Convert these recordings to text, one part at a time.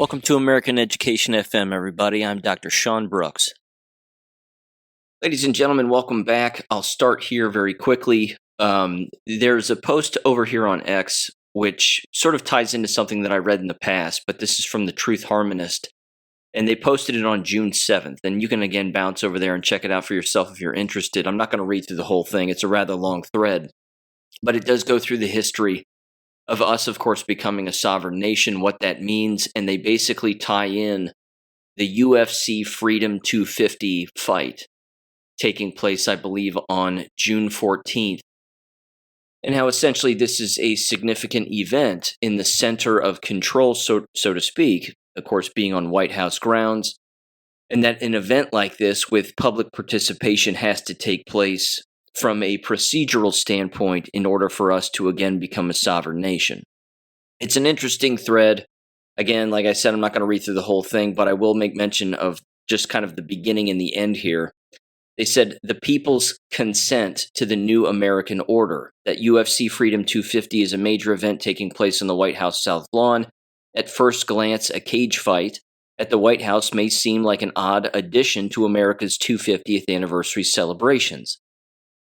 Welcome to American Education FM, everybody. I'm Dr. Sean Brooks. Ladies and gentlemen, welcome back. I'll start here very quickly. There's a post over here on X which sort of ties into something that I read in the past, but this is from the Truth Harmonist, and they posted it on June 7th. And you can, again, bounce over there and check it out for yourself if you're interested. I'm not going to read through the whole thing. It's a rather long thread, but it does go through the history of us, of course, becoming a sovereign nation, what that means, and they basically tie in the UFC Freedom 250 fight taking place, I believe, on June 14th, and how essentially this is a significant event in the center of control, so to speak, of course, being on White House grounds, and that an event like this with public participation has to take place from a procedural standpoint in order for us to again become a sovereign nation. It's an interesting thread. Again, like I said, I'm not going to read through the whole thing, but I will make mention of just kind of the beginning and the end here. They said the people's consent to the new American order, that UFC Freedom 250 is a major event taking place on the White House South Lawn. At first glance, a cage fight at the White House may seem like an odd addition to America's 250th anniversary celebrations.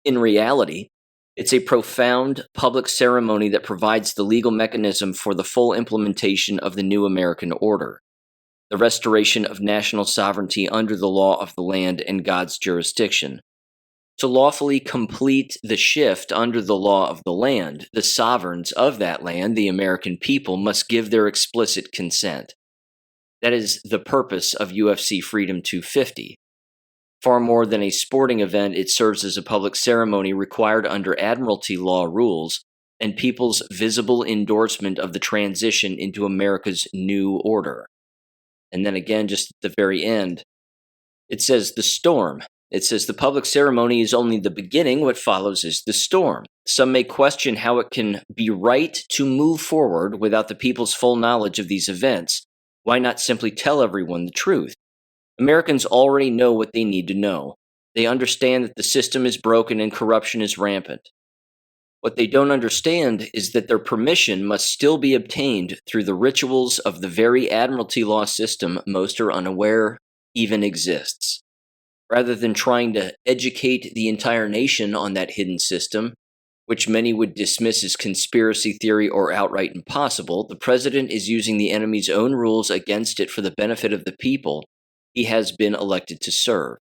In reality, it's a profound public ceremony that provides the legal mechanism for the full implementation of the new American order, the restoration of national sovereignty under the law of the land and God's jurisdiction. To lawfully complete the shift under the law of the land, the sovereigns of that land, the American people, must give their explicit consent. That is the purpose of UFC Freedom 250. Far more than a sporting event, it serves as a public ceremony required under Admiralty law rules and people's visible endorsement of the transition into America's new order. And then again, just at the very end, it says the storm. It says the public ceremony is only the beginning. What follows is the storm. Some may question how it can be right to move forward without the people's full knowledge of these events. Why not simply tell everyone the truth? Americans already know what they need to know. They understand that the system is broken and corruption is rampant. What they don't understand is that their permission must still be obtained through the rituals of the very Admiralty law system most are unaware even exists. Rather than trying to educate the entire nation on that hidden system, which many would dismiss as conspiracy theory or outright impossible, the president is using the enemy's own rules against it for the benefit of the people he has been elected to serve.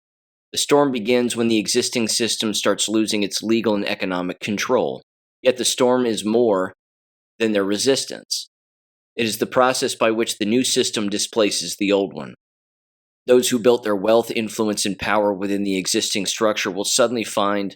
The storm begins when the existing system starts losing its legal and economic control. Yet the storm is more than their resistance. It is the process by which the new system displaces the old one. Those who built their wealth, influence, and power within the existing structure will suddenly find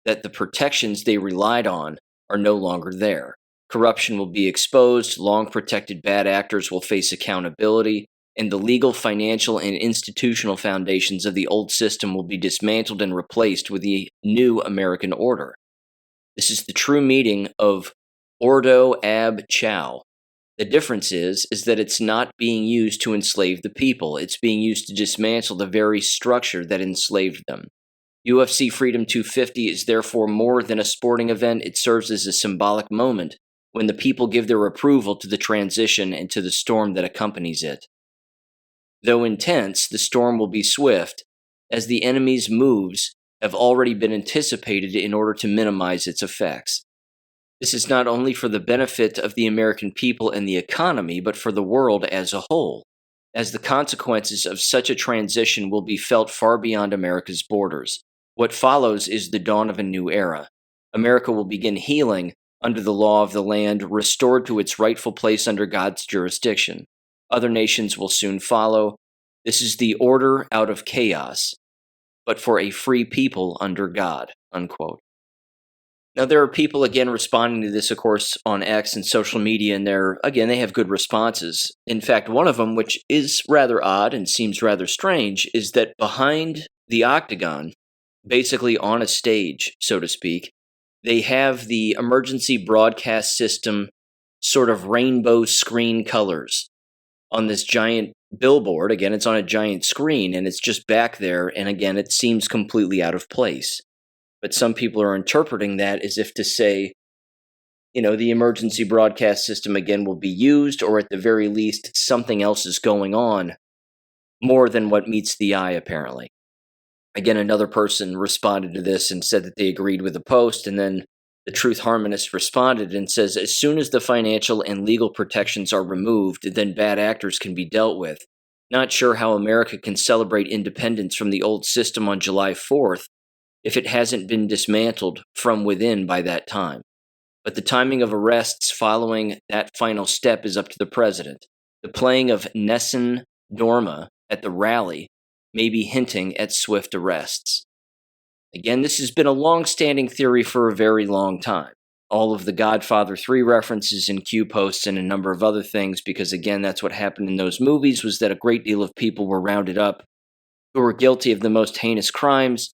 that the protections they relied on are no longer there. Corruption will be exposed, long-protected bad actors will face accountability, and the legal, financial, and institutional foundations of the old system will be dismantled and replaced with the new American order. This is the true meaning of Ordo ab Chao. The difference is that it's not being used to enslave the people. It's being used to dismantle the very structure that enslaved them. UFC Freedom 250 is therefore more than a sporting event. It serves as a symbolic moment when the people give their approval to the transition and to the storm that accompanies it. Though intense, the storm will be swift, as the enemy's moves have already been anticipated in order to minimize its effects. This is not only for the benefit of the American people and the economy, but for the world as a whole, as the consequences of such a transition will be felt far beyond America's borders. What follows is the dawn of a new era. America will begin healing under the law of the land, restored to its rightful place under God's jurisdiction. Other nations will soon follow. This is the order out of chaos, but for a free people under God, unquote. Now, there are people, again, responding to this, of course, on X and social media, and they have good responses. In fact, one of them, which is rather odd and seems rather strange, is that behind the octagon, basically on a stage, so to speak, they have the emergency broadcast system sort of rainbow screen colors on this giant billboard. Again, it's on a giant screen, and it's just back there, and again, it seems completely out of place. But some people are interpreting that as if to say the emergency broadcast system again will be used, or at the very least, something else is going on more than what meets the eye, apparently. Again, another person responded to this and said that they agreed with the post, and then the Truth Harmonist responded and says, as soon as the financial and legal protections are removed, then bad actors can be dealt with. Not sure how America can celebrate independence from the old system on July 4th if it hasn't been dismantled from within by that time. But the timing of arrests following that final step is up to the president. The playing of Nessun Dorma at the rally may be hinting at swift arrests. Again, this has been a long-standing theory for a very long time. All of the Godfather 3 references in Q posts and a number of other things, because again, that's what happened in those movies, was that a great deal of people were rounded up who were guilty of the most heinous crimes.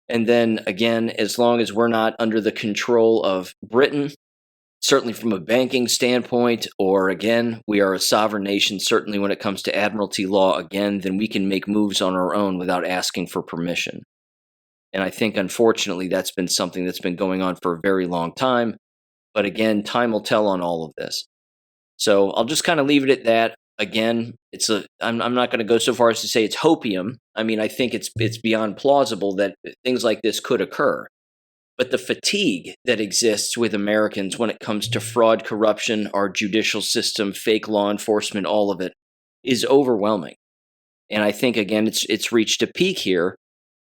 And then again, as long as we're not under the control of Britain, certainly from a banking standpoint, or again, we are a sovereign nation, certainly when it comes to admiralty law, again, then we can make moves on our own without asking for permission. And I think, unfortunately, that's been something that's been going on for a very long time. But again, time will tell on all of this. So I'll just kind of leave it at that. Again, I'm not going to go so far as to say it's hopium. I mean, I think it's beyond plausible that things like this could occur. But the fatigue that exists with Americans when it comes to fraud, corruption, our judicial system, fake law enforcement, all of it, is overwhelming. And I think, again, it's reached a peak here.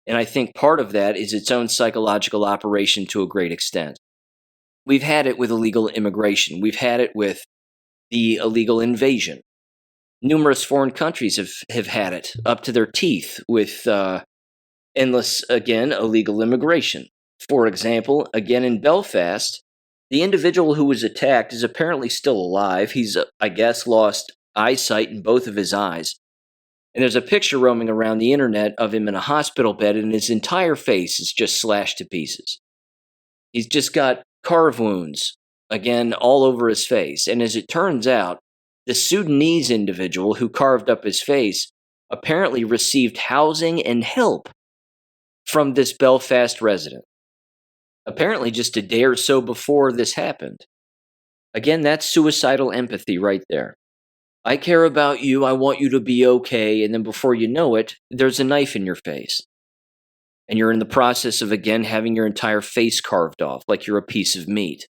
And I think part of that is its own psychological operation to a great extent. We've had it with illegal immigration. We've had it with the illegal invasion. Numerous foreign countries have had it up to their teeth with endless, again, illegal immigration. For example, again in Belfast, the individual who was attacked is apparently still alive. He's, I guess, lost eyesight in both of his eyes. And there's a picture roaming around the internet of him in a hospital bed, and his entire face is just slashed to pieces. He's just got carve wounds, again, all over his face. And as it turns out, the Sudanese individual who carved up his face apparently received housing and help from this Belfast resident. Apparently just a day or so before this happened. Again, that's suicidal empathy right there. I care about you, I want you to be okay, and then before you know it, there's a knife in your face. And you're in the process of, again, having your entire face carved off like you're a piece of meat.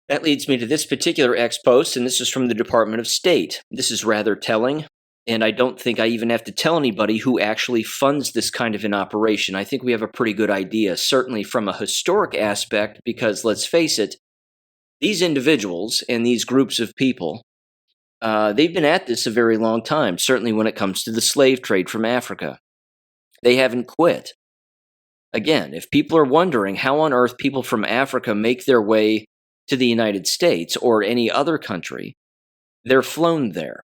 That leads me to this particular X post, and this is from the Department of State. This is rather telling, and I don't think I even have to tell anybody who actually funds this kind of an operation. I think we have a pretty good idea, certainly from a historic aspect, because let's face it, these individuals and these groups of people, they've been at this a very long time, certainly when it comes to the slave trade from Africa. They haven't quit. Again, if people are wondering how on earth people from Africa make their way to the United States or any other country, they're flown there.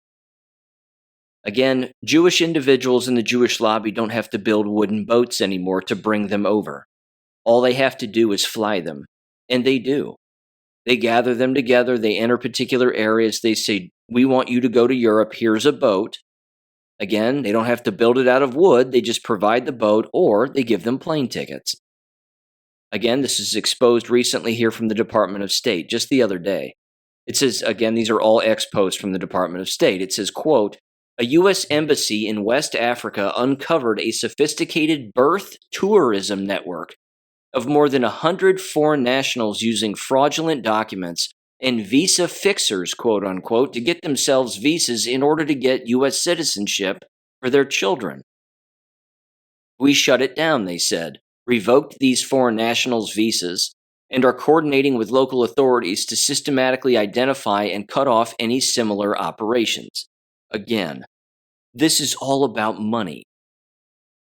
Again, Jewish individuals in the Jewish lobby don't have to build wooden boats anymore to bring them over. All they have to do is fly them, and they do. They gather them together, they enter particular areas, they say, we want you to go to Europe, here's a boat. Again, they don't have to build it out of wood, they just provide the boat, or they give them plane tickets. Again, this is exposed recently here from the Department of State, just the other day. It says, again, these are all X posts from the Department of State. It says, quote, a U.S. embassy in West Africa uncovered a sophisticated birth tourism network of more than 100 foreign nationals using fraudulent documents and visa fixers, quote unquote, to get themselves visas in order to get U.S. citizenship for their children. We shut it down, they said, revoked these foreign nationals' visas, and are coordinating with local authorities to systematically identify and cut off any similar operations. Again, this is all about money.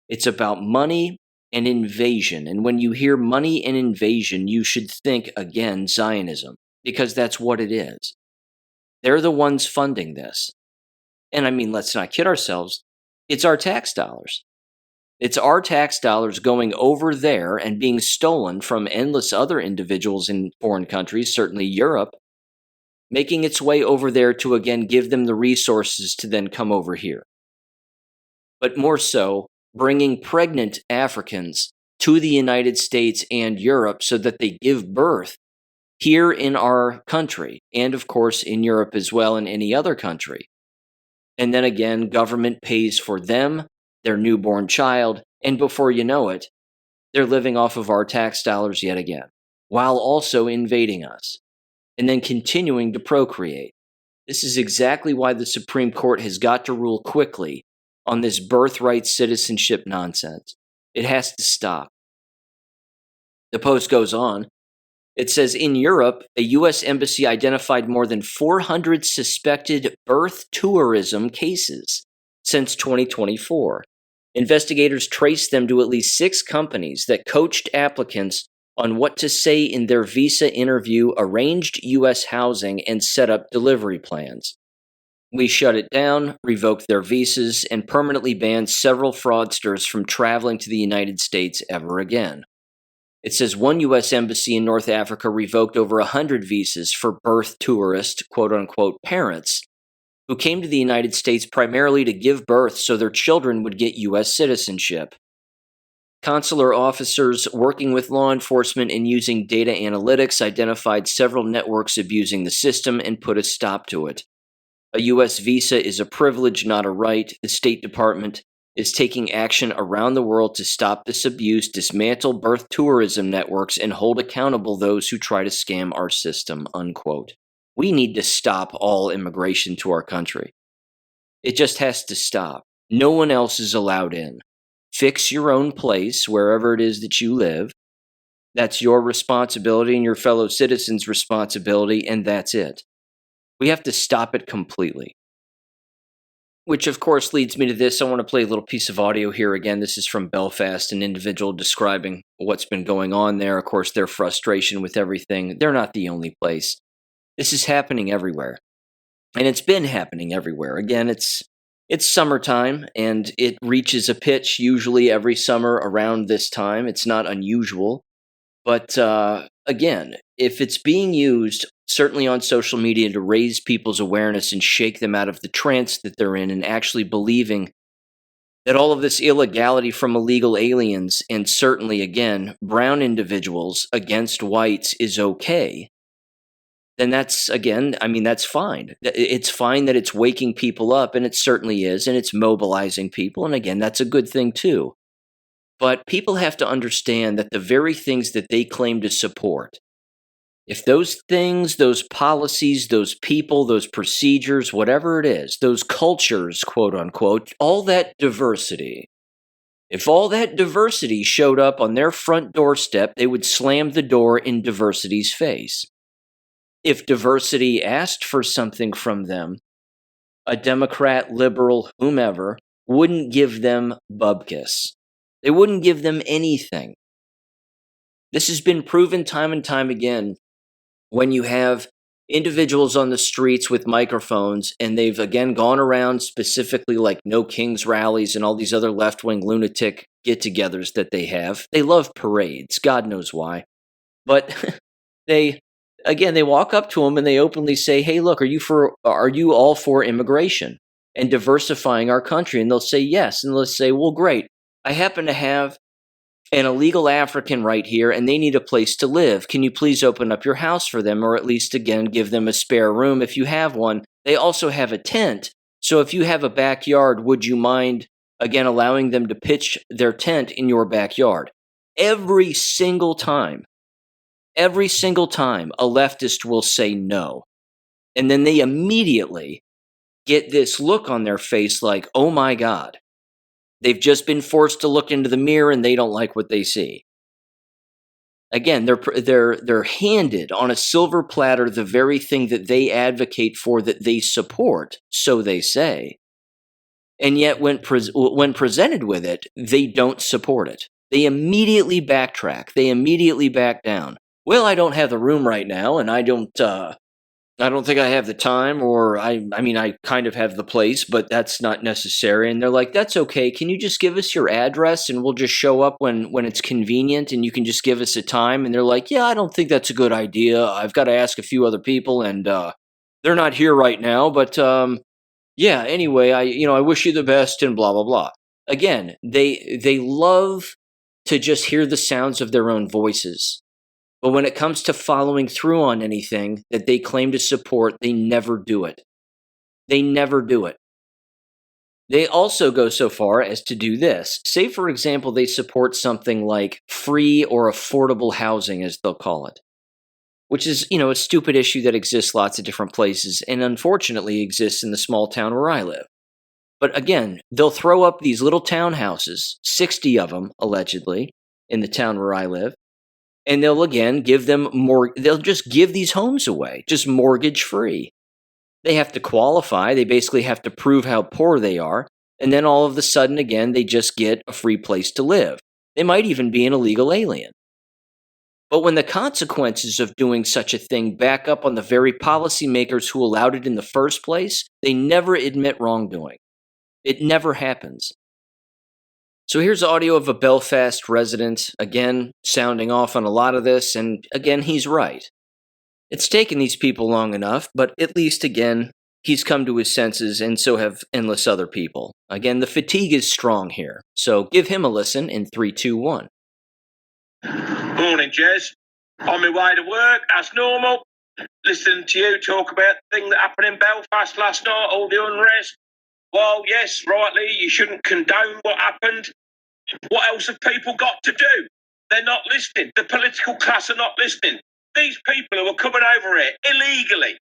It's about money and invasion. And when you hear money and invasion, you should think, again, Zionism, because that's what it is. They're the ones funding this. And I mean, let's not kid ourselves. It's our tax dollars. It's our tax dollars going over there and being stolen from endless other individuals in foreign countries, certainly Europe, making its way over there to, again, give them the resources to then come over here. But more so, bringing pregnant Africans to the United States and Europe so that they give birth here in our country, and of course in Europe as well, and any other country. And then again, government pays for them, their newborn child, and before you know it, they're living off of our tax dollars yet again, while also invading us, and then continuing to procreate. This is exactly why the Supreme Court has got to rule quickly on this birthright citizenship nonsense. It has to stop. The Post goes on. It says, in Europe, a U.S. embassy identified more than 400 suspected birth tourism cases since 2024. Investigators traced them to at least 6 companies that coached applicants on what to say in their visa interview, arranged U.S. housing, and set up delivery plans. We shut it down, revoked their visas, and permanently banned several fraudsters from traveling to the United States ever again. It says one U.S. embassy in North Africa revoked over 100 visas for birth tourist, quote-unquote, parents who came to the United States primarily to give birth so their children would get U.S. citizenship. Consular officers working with law enforcement and using data analytics identified several networks abusing the system and put a stop to it. A U.S. visa is a privilege, not a right. The State Department is taking action around the world to stop this abuse, dismantle birth tourism networks, and hold accountable those who try to scam our system, unquote. We need to stop all immigration to our country. It just has to stop. No one else is allowed in. Fix your own place wherever it is that you live. That's your responsibility and your fellow citizens' responsibility, and that's it. We have to stop it completely. Which, of course, leads me to this. I want to play a little piece of audio here again. This is from Belfast, an individual describing what's been going on there. Of course, their frustration with everything. They're not the only place. This is happening everywhere. And it's been happening everywhere. Again, it's summertime, and it reaches a pitch usually every summer around this time. It's not unusual. But again, if it's being used, certainly on social media, to raise people's awareness and shake them out of the trance that they're in and actually believing that all of this illegality from illegal aliens and certainly, again, brown individuals against whites is okay, then that's, again, I mean, that's fine. It's fine that it's waking people up, and it certainly is, and it's mobilizing people, and again, that's a good thing too. But people have to understand that the very things that they claim to support, if those things, those policies, those people, those procedures, whatever it is, those cultures, quote unquote, all that diversity, if all that diversity showed up on their front doorstep, they would slam the door in diversity's face. If diversity asked for something from them, a Democrat, liberal, whomever, wouldn't give them bubkiss. They wouldn't give them anything. This has been proven time and time again when you have individuals on the streets with microphones, and they've again gone around specifically like No Kings rallies and all these other left-wing lunatic get-togethers that they have. They love parades, God knows why. But they walk up to them and they openly say, hey, look, are you all for immigration and diversifying our country? And they'll say yes. And they'll say, well, great. I happen to have an illegal African right here, and they need a place to live. Can you please open up your house for them, or at least, again, give them a spare room if you have one? They also have a tent. So if you have a backyard, would you mind, again, allowing them to pitch their tent in your backyard? Every single time, a leftist will say no. And then they immediately get this look on their face like, oh my God. They've just been forced to look into the mirror and they don't like what they see. Again, they're handed on a silver platter the very thing that they advocate for, that they support, so they say. And yet when presented with it, they don't support it. They immediately backtrack. They immediately back down. Well, I don't have the room right now, and I don't think I have the time, or I mean, I kind of have the place, but that's not necessary. And they're like, that's okay. Can you just give us your address and we'll just show up when it's convenient, and you can just give us a time? And they're like, yeah, I don't think that's a good idea. I've got to ask a few other people, and they're not here right now. But yeah, anyway, I wish you the best, and blah, blah, blah. Again, they love to just hear the sounds of their own voices. But when it comes to following through on anything that they claim to support, they never do it. They never do it. They also go so far as to do this. Say, for example, they support something like free or affordable housing, as they'll call it, which is, a stupid issue that exists lots of different places and unfortunately exists in the small town where I live. But again, they'll throw up these little townhouses, 60 of them, allegedly, in the town where I live, and they'll again give them they'll just give these homes away, just mortgage free. They have to qualify. They basically have to prove how poor they are. And then all of a sudden, again, they just get a free place to live. They might even be an illegal alien. But when the consequences of doing such a thing back up on the very policymakers who allowed it in the first place, they never admit wrongdoing. It never happens. So here's audio of a Belfast resident, again, sounding off on a lot of this. And again, he's right. It's taken these people long enough, but at least, again, he's come to his senses, and so have endless other people. Again, the fatigue is strong here, so give him a listen in 3, 2, 1. Morning, Jez. On my way to work, as normal. Listening to you talk about the thing that happened in Belfast last night, all the unrest. Well, yes, rightly, you shouldn't condone what happened. What else have people got to do? They're not listening. The political class are not listening. These people who are coming over here illegally,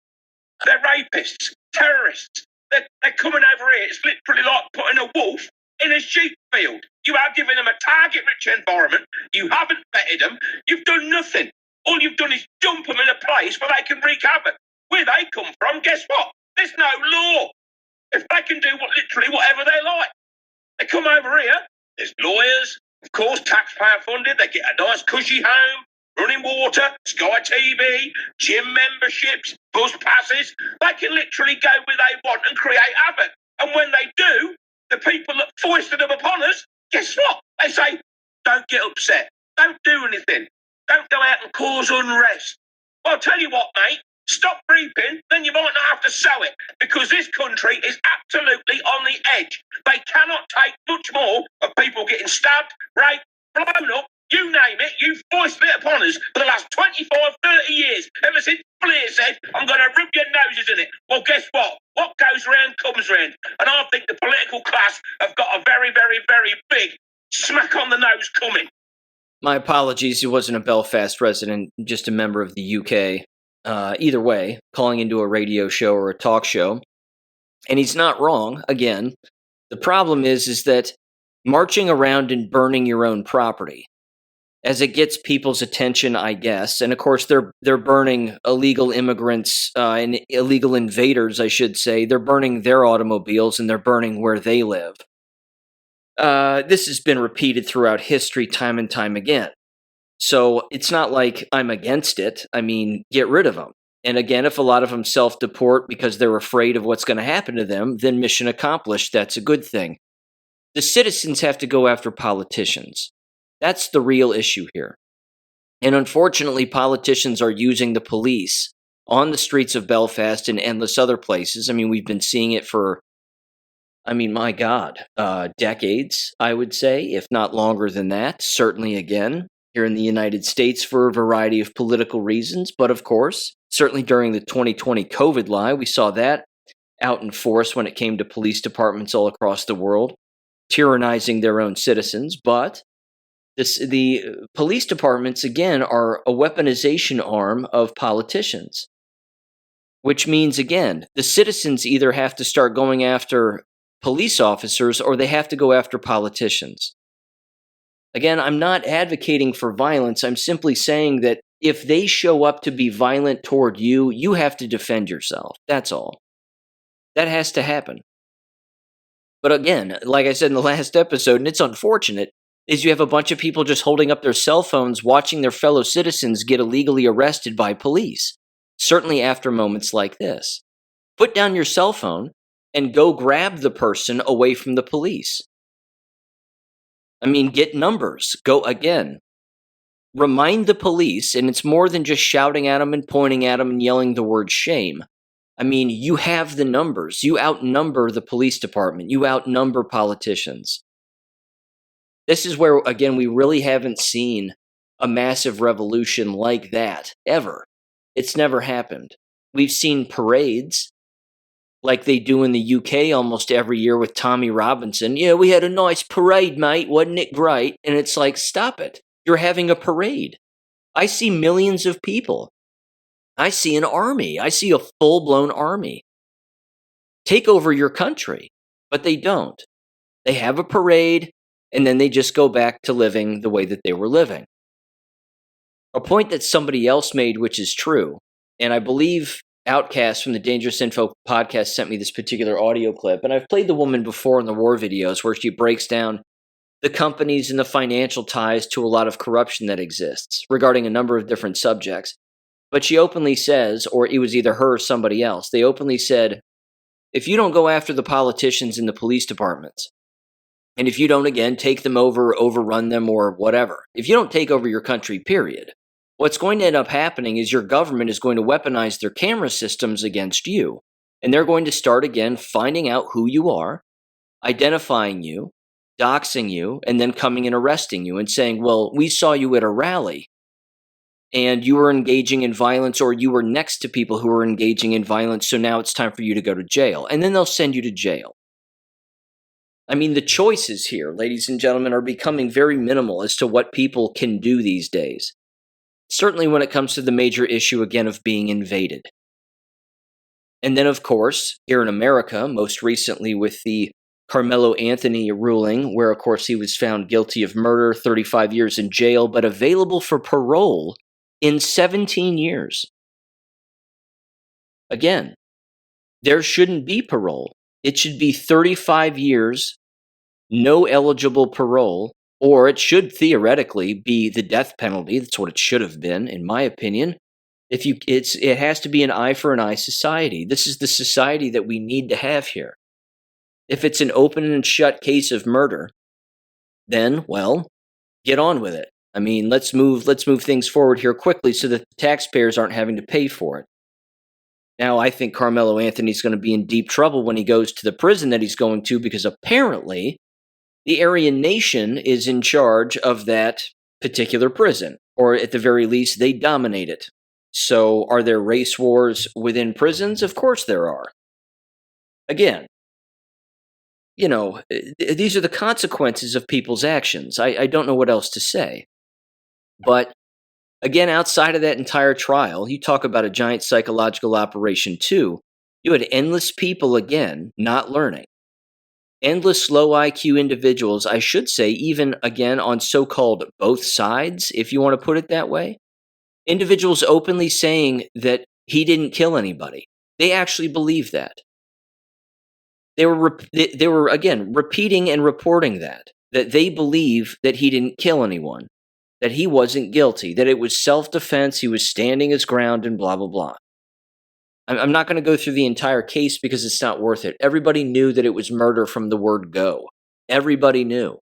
they're rapists, terrorists. They're coming over here. It's literally like putting a wolf in a sheep field. You are giving them a target-rich environment. You haven't vetted them. You've done nothing. All you've done is dump them in a place where they can wreak havoc. Where they come from, guess what? There's no law. If they can do literally whatever they like. They come over here. There's lawyers, of course, taxpayer funded. They get a nice cushy home. Running water, Sky TV, gym memberships, bus passes. They can literally go where they want and create havoc. And when they do, the people that foisted them upon us, guess what? They say, don't get upset. Don't do anything. Don't go out and cause unrest. Well, I'll tell you what, mate. Stop reaping, then you might not have to sow it. Because this country is absolutely on the edge. They cannot take much more of people getting stabbed, raped, blown up. You name it, you've foisted it upon us for the last 25, 30 years. Ever since Blair said, I'm going to rub your noses in it. Well, guess what? What goes round comes round. And I think the political class have got a very, very, very big smack on the nose coming. My apologies, he wasn't a Belfast resident, just a member of the UK. Either way, calling into a radio show or a talk show. And he's not wrong, again. The problem is that marching around and burning your own property, as it gets people's attention, I guess. And of course, they're burning illegal immigrants and illegal invaders, I should say. They're burning their automobiles and they're burning where they live. This has been repeated throughout history time and time again. So it's not like I'm against it. I mean, get rid of them. And again, if a lot of them self-deport because they're afraid of what's going to happen to them, then mission accomplished. That's a good thing. The citizens have to go after politicians. That's the real issue here. And unfortunately, politicians are using the police on the streets of Belfast and endless other places. I mean, we've been seeing it for, my God, decades, I would say, if not longer than that. Certainly, again, here in the United States for a variety of political reasons. But of course, certainly during the 2020 COVID lie, we saw that out in force when it came to police departments all across the world, tyrannizing their own citizens. But the police departments, again, are a weaponization arm of politicians, which means, again, the citizens either have to start going after police officers or they have to go after politicians. Again, I'm not advocating for violence. I'm simply saying that if they show up to be violent toward you, you have to defend yourself. That's all. That has to happen. But again, like I said in the last episode, and it's unfortunate, is you have a bunch of people just holding up their cell phones watching their fellow citizens get illegally arrested by police, certainly after moments like this. Put down your cell phone and go grab the person away from the police. Get numbers. Go again. Remind the police, and it's more than just shouting at them and pointing at them and yelling the word shame. You have the numbers. You outnumber the police department. You outnumber politicians. This is where, again, we really haven't seen a massive revolution like that, ever. It's never happened. We've seen parades like they do in the UK almost every year with Tommy Robinson. Yeah, we had a nice parade, mate. Wasn't it great? And it's like, stop it. You're having a parade. I see millions of people. I see an army. I see a full-blown army take over your country, but they don't. They have a parade, and then they just go back to living the way that they were living. A point that somebody else made, which is true, and I believe Outcast from the Dangerous Info podcast sent me this particular audio clip, and I've played the woman before in the war videos where she breaks down the companies and the financial ties to a lot of corruption that exists regarding a number of different subjects. But she openly says, or it was either her or somebody else, they openly said, if you don't go after the politicians in the police departments, and if you don't, again, take them over, overrun them, or whatever, if you don't take over your country, period, what's going to end up happening is your government is going to weaponize their camera systems against you. And they're going to start, again, finding out who you are, identifying you, doxing you, and then coming and arresting you and saying, well, we saw you at a rally and you were engaging in violence, or you were next to people who were engaging in violence, so now it's time for you to go to jail. And then they'll send you to jail. I mean, the choices here, ladies and gentlemen, are becoming very minimal as to what people can do these days. Certainly when it comes to the major issue, again, of being invaded. And then, of course, here in America, most recently with the Carmelo Anthony ruling, where, of course, he was found guilty of murder, 35 years in jail, but available for parole in 17 years. Again, there shouldn't be parole. It should be 35 years, no eligible parole, or it should theoretically be the death penalty. That's what it should have been, in my opinion. It has to be an eye for an eye society. This is the society that we need to have here. If it's an open and shut case of murder, then, well, get on with it. I mean, let's move things forward here quickly so that the taxpayers aren't having to pay for it. Now, I think Carmelo Anthony's going to be in deep trouble when he goes to the prison that he's going to, because apparently the Aryan Nation is in charge of that particular prison, or at the very least, they dominate it. So are there race wars within prisons? Of course there are. Again, these are the consequences of people's actions. I don't know what else to say. But again, outside of that entire trial, you talk about a giant psychological operation too. You had endless people, again, not learning. Endless low IQ individuals, I should say, even, again, on so-called both sides, if you want to put it that way. Individuals openly saying that he didn't kill anybody. They actually believe that. They were again, repeating and reporting that they believe that he didn't kill anyone, that he wasn't guilty, that it was self-defense, he was standing his ground, and blah, blah, blah. I'm not going to go through the entire case because it's not worth it. Everybody knew that it was murder from the word go. Everybody knew.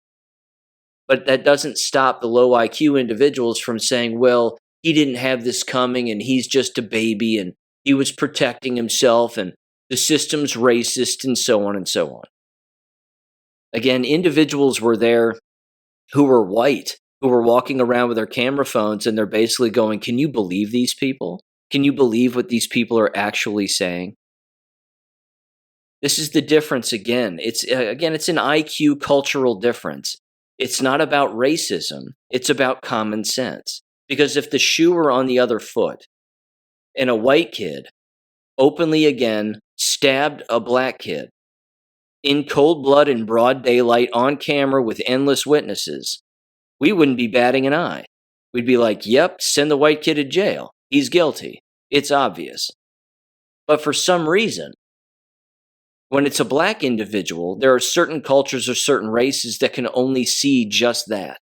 But that doesn't stop the low IQ individuals from saying, well, he didn't have this coming and he's just a baby and he was protecting himself and the system's racist and so on and so on. Again, individuals were there who were white, who were walking around with their camera phones, and they're basically going, can you believe these people? Can you believe what these people are actually saying? This is the difference again. It's an IQ cultural difference. It's not about racism. It's about common sense. Because if the shoe were on the other foot and a white kid openly again stabbed a black kid in cold blood in broad daylight on camera with endless witnesses, we wouldn't be batting an eye. We'd be like, yep, send the white kid to jail. He's guilty. It's obvious. But for some reason, when it's a black individual, there are certain cultures or certain races that can only see just that.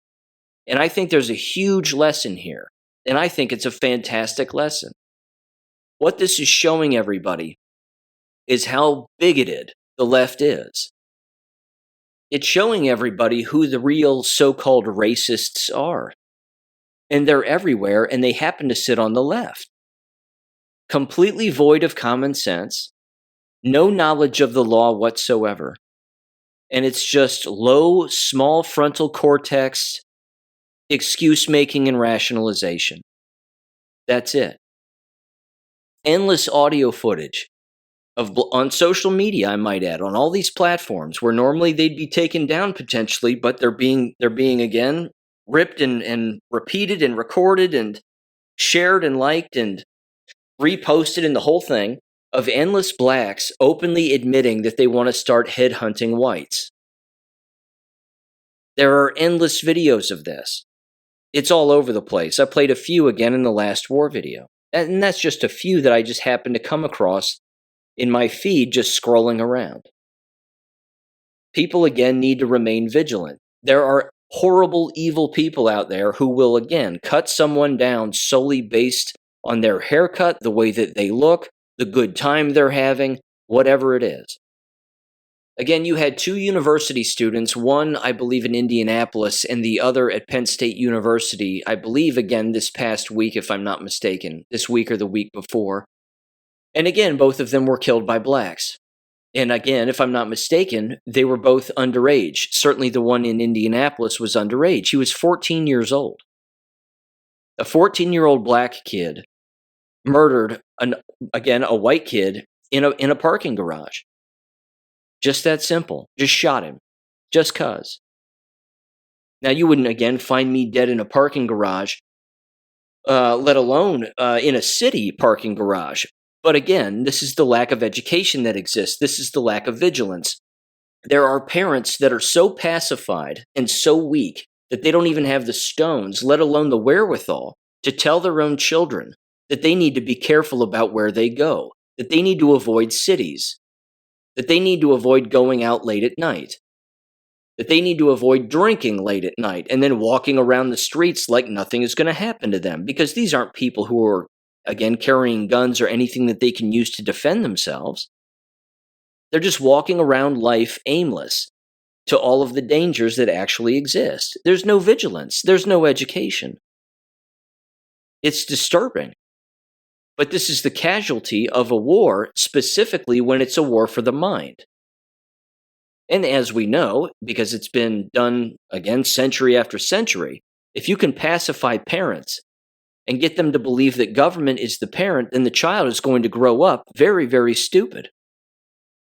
And I think there's a huge lesson here. And I think it's a fantastic lesson. What this is showing everybody is how bigoted the left is. It's showing everybody who the real so-called racists are. And they're everywhere, and they happen to sit on the left. Completely void of common sense, no knowledge of the law whatsoever. And it's just low, small frontal cortex, excuse making and rationalization. That's it. Endless audio footage on social media, I might add, on all these platforms where normally they'd be taken down potentially, but they're being again ripped and repeated and recorded and shared and liked and reposted in the whole thing, of endless blacks openly admitting that they want to start headhunting whites. There are endless videos of this. It's all over the place. I played a few again in the last war video. And that's just a few that I just happened to come across in my feed just scrolling around. People again need to remain vigilant. There are horrible, evil people out there who will again cut someone down solely based on their haircut, the way that they look, the good time they're having, whatever it is. Again, you had two university students, one, I believe, in Indianapolis, and the other at Penn State University, I believe, again, this past week, if I'm not mistaken, this week or the week before. And again, both of them were killed by blacks. And again, if I'm not mistaken, they were both underage. Certainly the one in Indianapolis was underage. He was 14 years old. A 14-year-old black kid murdered, a white kid in a parking garage. Just that simple. Just shot him. Just 'cause. Now, you wouldn't, again, find me dead in a parking garage, let alone in a city parking garage. But again, this is the lack of education that exists. This is the lack of vigilance. There are parents that are so pacified and so weak that they don't even have the stones, let alone the wherewithal, to tell their own children that they need to be careful about where they go, that they need to avoid cities, that they need to avoid going out late at night, that they need to avoid drinking late at night and then walking around the streets like nothing is going to happen to them, because these aren't people who are, again, carrying guns or anything that they can use to defend themselves. They're just walking around life aimless to all of the dangers that actually exist. There's no vigilance. There's no education. It's disturbing. But this is the casualty of a war, specifically when it's a war for the mind. And as we know, because it's been done, again, century after century, if you can pacify parents and get them to believe that government is the parent, then the child is going to grow up very, very stupid.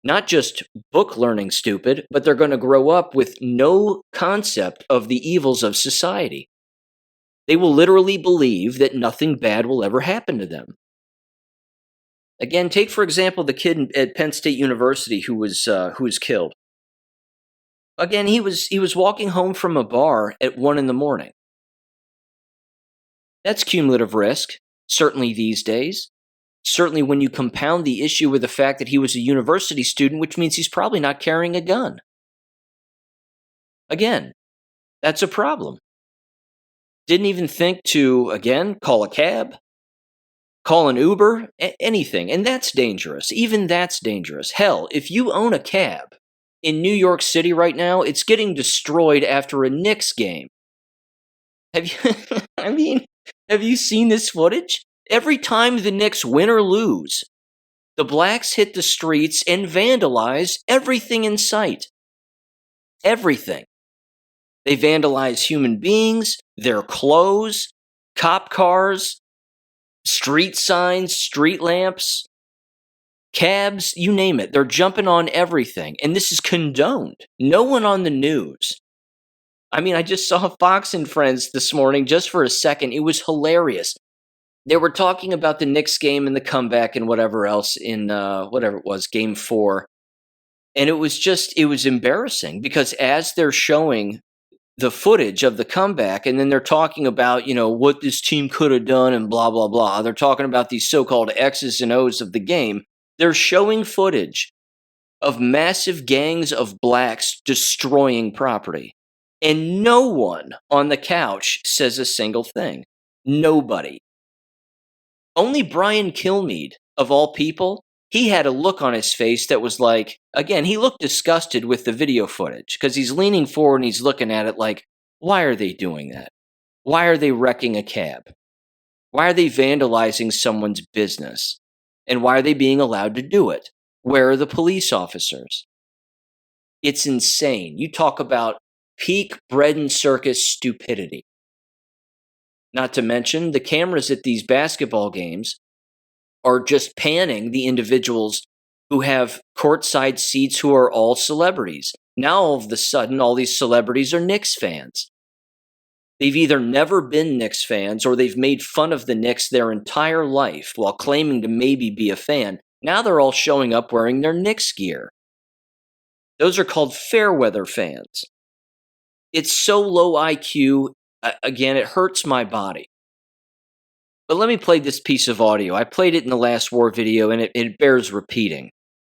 Not just book learning stupid, but they're going to grow up with no concept of the evils of society. They will literally believe that nothing bad will ever happen to them. Again, take for example the kid at Penn State University who was killed. Again, he was walking home from a bar at 1 a.m. That's cumulative risk, certainly these days. Certainly when you compound the issue with the fact that he was a university student, which means he's probably not carrying a gun. Again, that's a problem. Didn't even think to, again, call a cab, call an Uber, anything. And that's dangerous. Even that's dangerous. Hell, if you own a cab in New York City right now, it's getting destroyed after a Knicks game. Have you, have you seen this footage? Every time the Knicks win or lose, the blacks hit the streets and vandalize everything in sight. Everything. They vandalize human beings, their clothes, cop cars, street signs, street lamps, cabs, you name it. They're jumping on everything. And this is condoned. No one on the news. I mean, I just saw Fox and Friends this morning just for a second. It was hilarious. They were talking about the Knicks game and the comeback and whatever else in whatever it was, game 4. And it was embarrassing because as they're showing the footage of the comeback and then they're talking about, what this team could have done and blah, blah, blah. They're talking about these so-called X's and O's of the game. They're showing footage of massive gangs of blacks destroying property. And no one on the couch says a single thing. Nobody. Only Brian Kilmeade, of all people, he had a look on his face that was like, again, he looked disgusted with the video footage because he's leaning forward and he's looking at it like, why are they doing that? Why are they wrecking a cab? Why are they vandalizing someone's business? And why are they being allowed to do it? Where are the police officers? It's insane. You talk about peak bread and circus stupidity. Not to mention, the cameras at these basketball games are just panning the individuals who have courtside seats who are all celebrities. Now, all of a sudden, all these celebrities are Knicks fans. They've either never been Knicks fans or they've made fun of the Knicks their entire life while claiming to maybe be a fan. Now they're all showing up wearing their Knicks gear. Those are called fair weather fans. It's so low IQ, again, it hurts my body. But let me play this piece of audio. I played it in the last war video, and it bears repeating.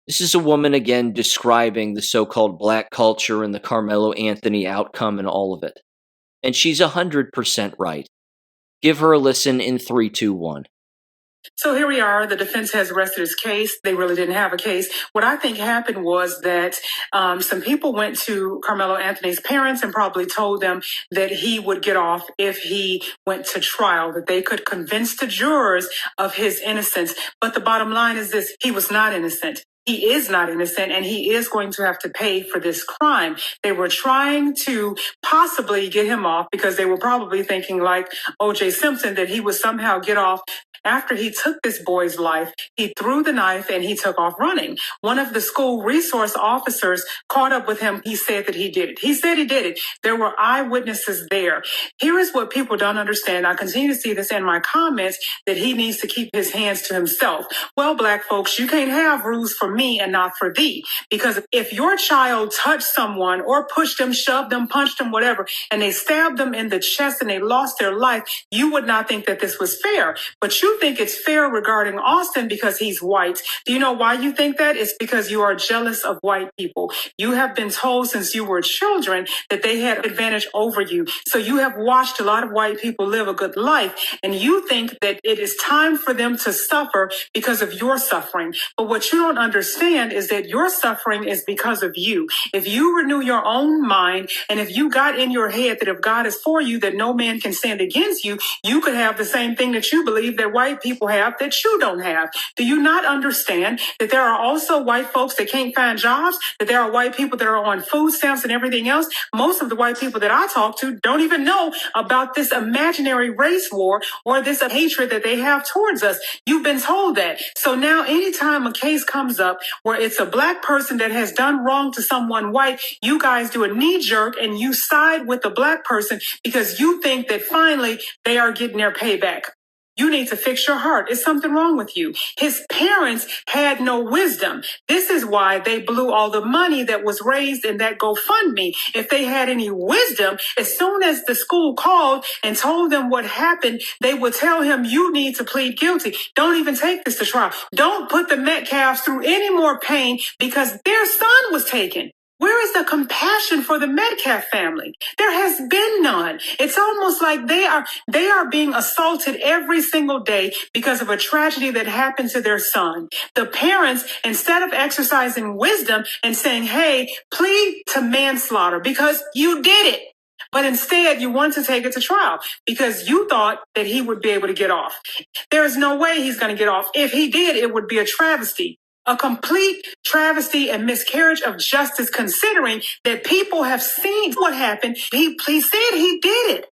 This is a woman, again, describing the so-called black culture and the Carmelo Anthony outcome and all of it. And she's 100% right. Give her a listen in 3, 2, 1. So here we are. The defense has rested its case. They really didn't have a case. What I think happened was that some people went to Carmelo Anthony's parents and probably told them that he would get off if he went to trial, that they could convince the jurors of his innocence. But the bottom line is this: he was not innocent. He is not innocent, and he is going to have to pay for this crime. They were trying to possibly get him off because they were probably thinking, like O.J. Simpson, that he would somehow get off. After he took this boy's life, he threw the knife and he took off running. One of the school resource officers caught up with him. He said that he did it. He said he did it. There were eyewitnesses there. Here is what people don't understand. I continue to see this in my comments, that he needs to keep his hands to himself. Well, black folks, you can't have rules for me and not for thee. Because if your child touched someone or pushed them, shoved them, punched them, whatever, and they stabbed them in the chest and they lost their life, you would not think that this was fair. But you think it's fair regarding Austin because he's white. Do you know why you think that? It's because you are jealous of white people. You have been told since you were children that they had advantage over you. So you have watched a lot of white people live a good life, and you think that it is time for them to suffer because of your suffering. But what you don't understand is that your suffering is because of you. If you renew your own mind, and if you got in your head that if God is for you, that no man can stand against you, you could have the same thing that you believe that white people have that you don't have. Do you not understand that there are also white folks that can't find jobs, that there are white people that are on food stamps and everything else? Most of the white people that I talk to don't even know about this imaginary race war or this hatred that they have towards us. You've been told that. So now anytime a case comes up where it's a black person that has done wrong to someone white, you guys do a knee jerk and you side with the black person because you think that finally they are getting their payback. You need to fix your heart. It's something wrong with you. His parents had no wisdom. This is why they blew all the money that was raised in that GoFundMe. If they had any wisdom, as soon as the school called and told them what happened, they would tell him, you need to plead guilty. Don't even take this to trial. Don't put the Metcalfs through any more pain because their son was taken. Where is the compassion for the Metcalf family? There has been none. It's almost like they are being assaulted every single day because of a tragedy that happened to their son. The parents, instead of exercising wisdom and saying, hey, plead to manslaughter because you did it. But instead, you wanted to take it to trial because you thought that he would be able to get off. There is no way he's going to get off. If he did, it would be a travesty. A complete travesty and miscarriage of justice, considering that people have seen what happened. He said he did it.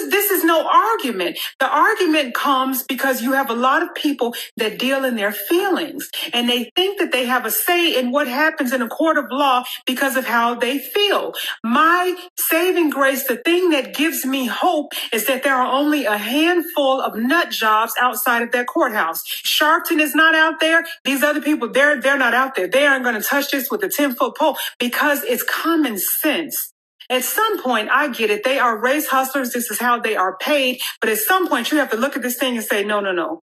This is no argument. The argument comes because you have a lot of people that deal in their feelings and they think that they have a say in what happens in a court of law because of how they feel. My saving grace, the thing that gives me hope, is that there are only a handful of nut jobs outside of that courthouse. Sharpton is not out there. These other people, they're not out there. They aren't going to touch this with a 10-foot pole because it's common sense. At some point, I get it. They are race hustlers. This is how they are paid. But at some point, you have to look at this thing and say, no.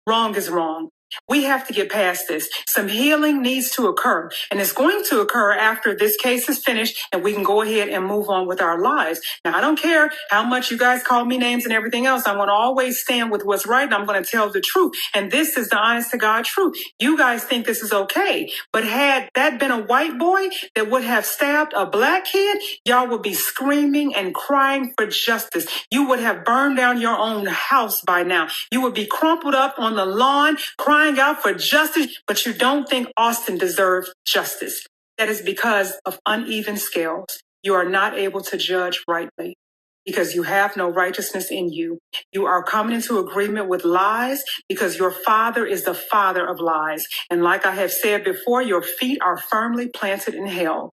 Wrong is wrong. We have to get past this. Some healing needs to occur, and it's going to occur after this case is finished and we can go ahead and move on with our lives. Now, I don't care how much you guys call me names and everything else. I'm going to always stand with what's right, and I'm going to tell the truth. And this is the honest to God truth. You guys think this is okay, but had that been a white boy that would have stabbed a black kid, y'all would be screaming and crying for justice. You would have burned down your own house by now. You would be crumpled up on the lawn crying out for justice, but you don't think Austin deserves justice. That is because of uneven scales. You are not able to judge rightly. because you have no righteousness in you. You are coming into agreement with lies because your father is the father of lies. And like I have said before, your feet are firmly planted in hell.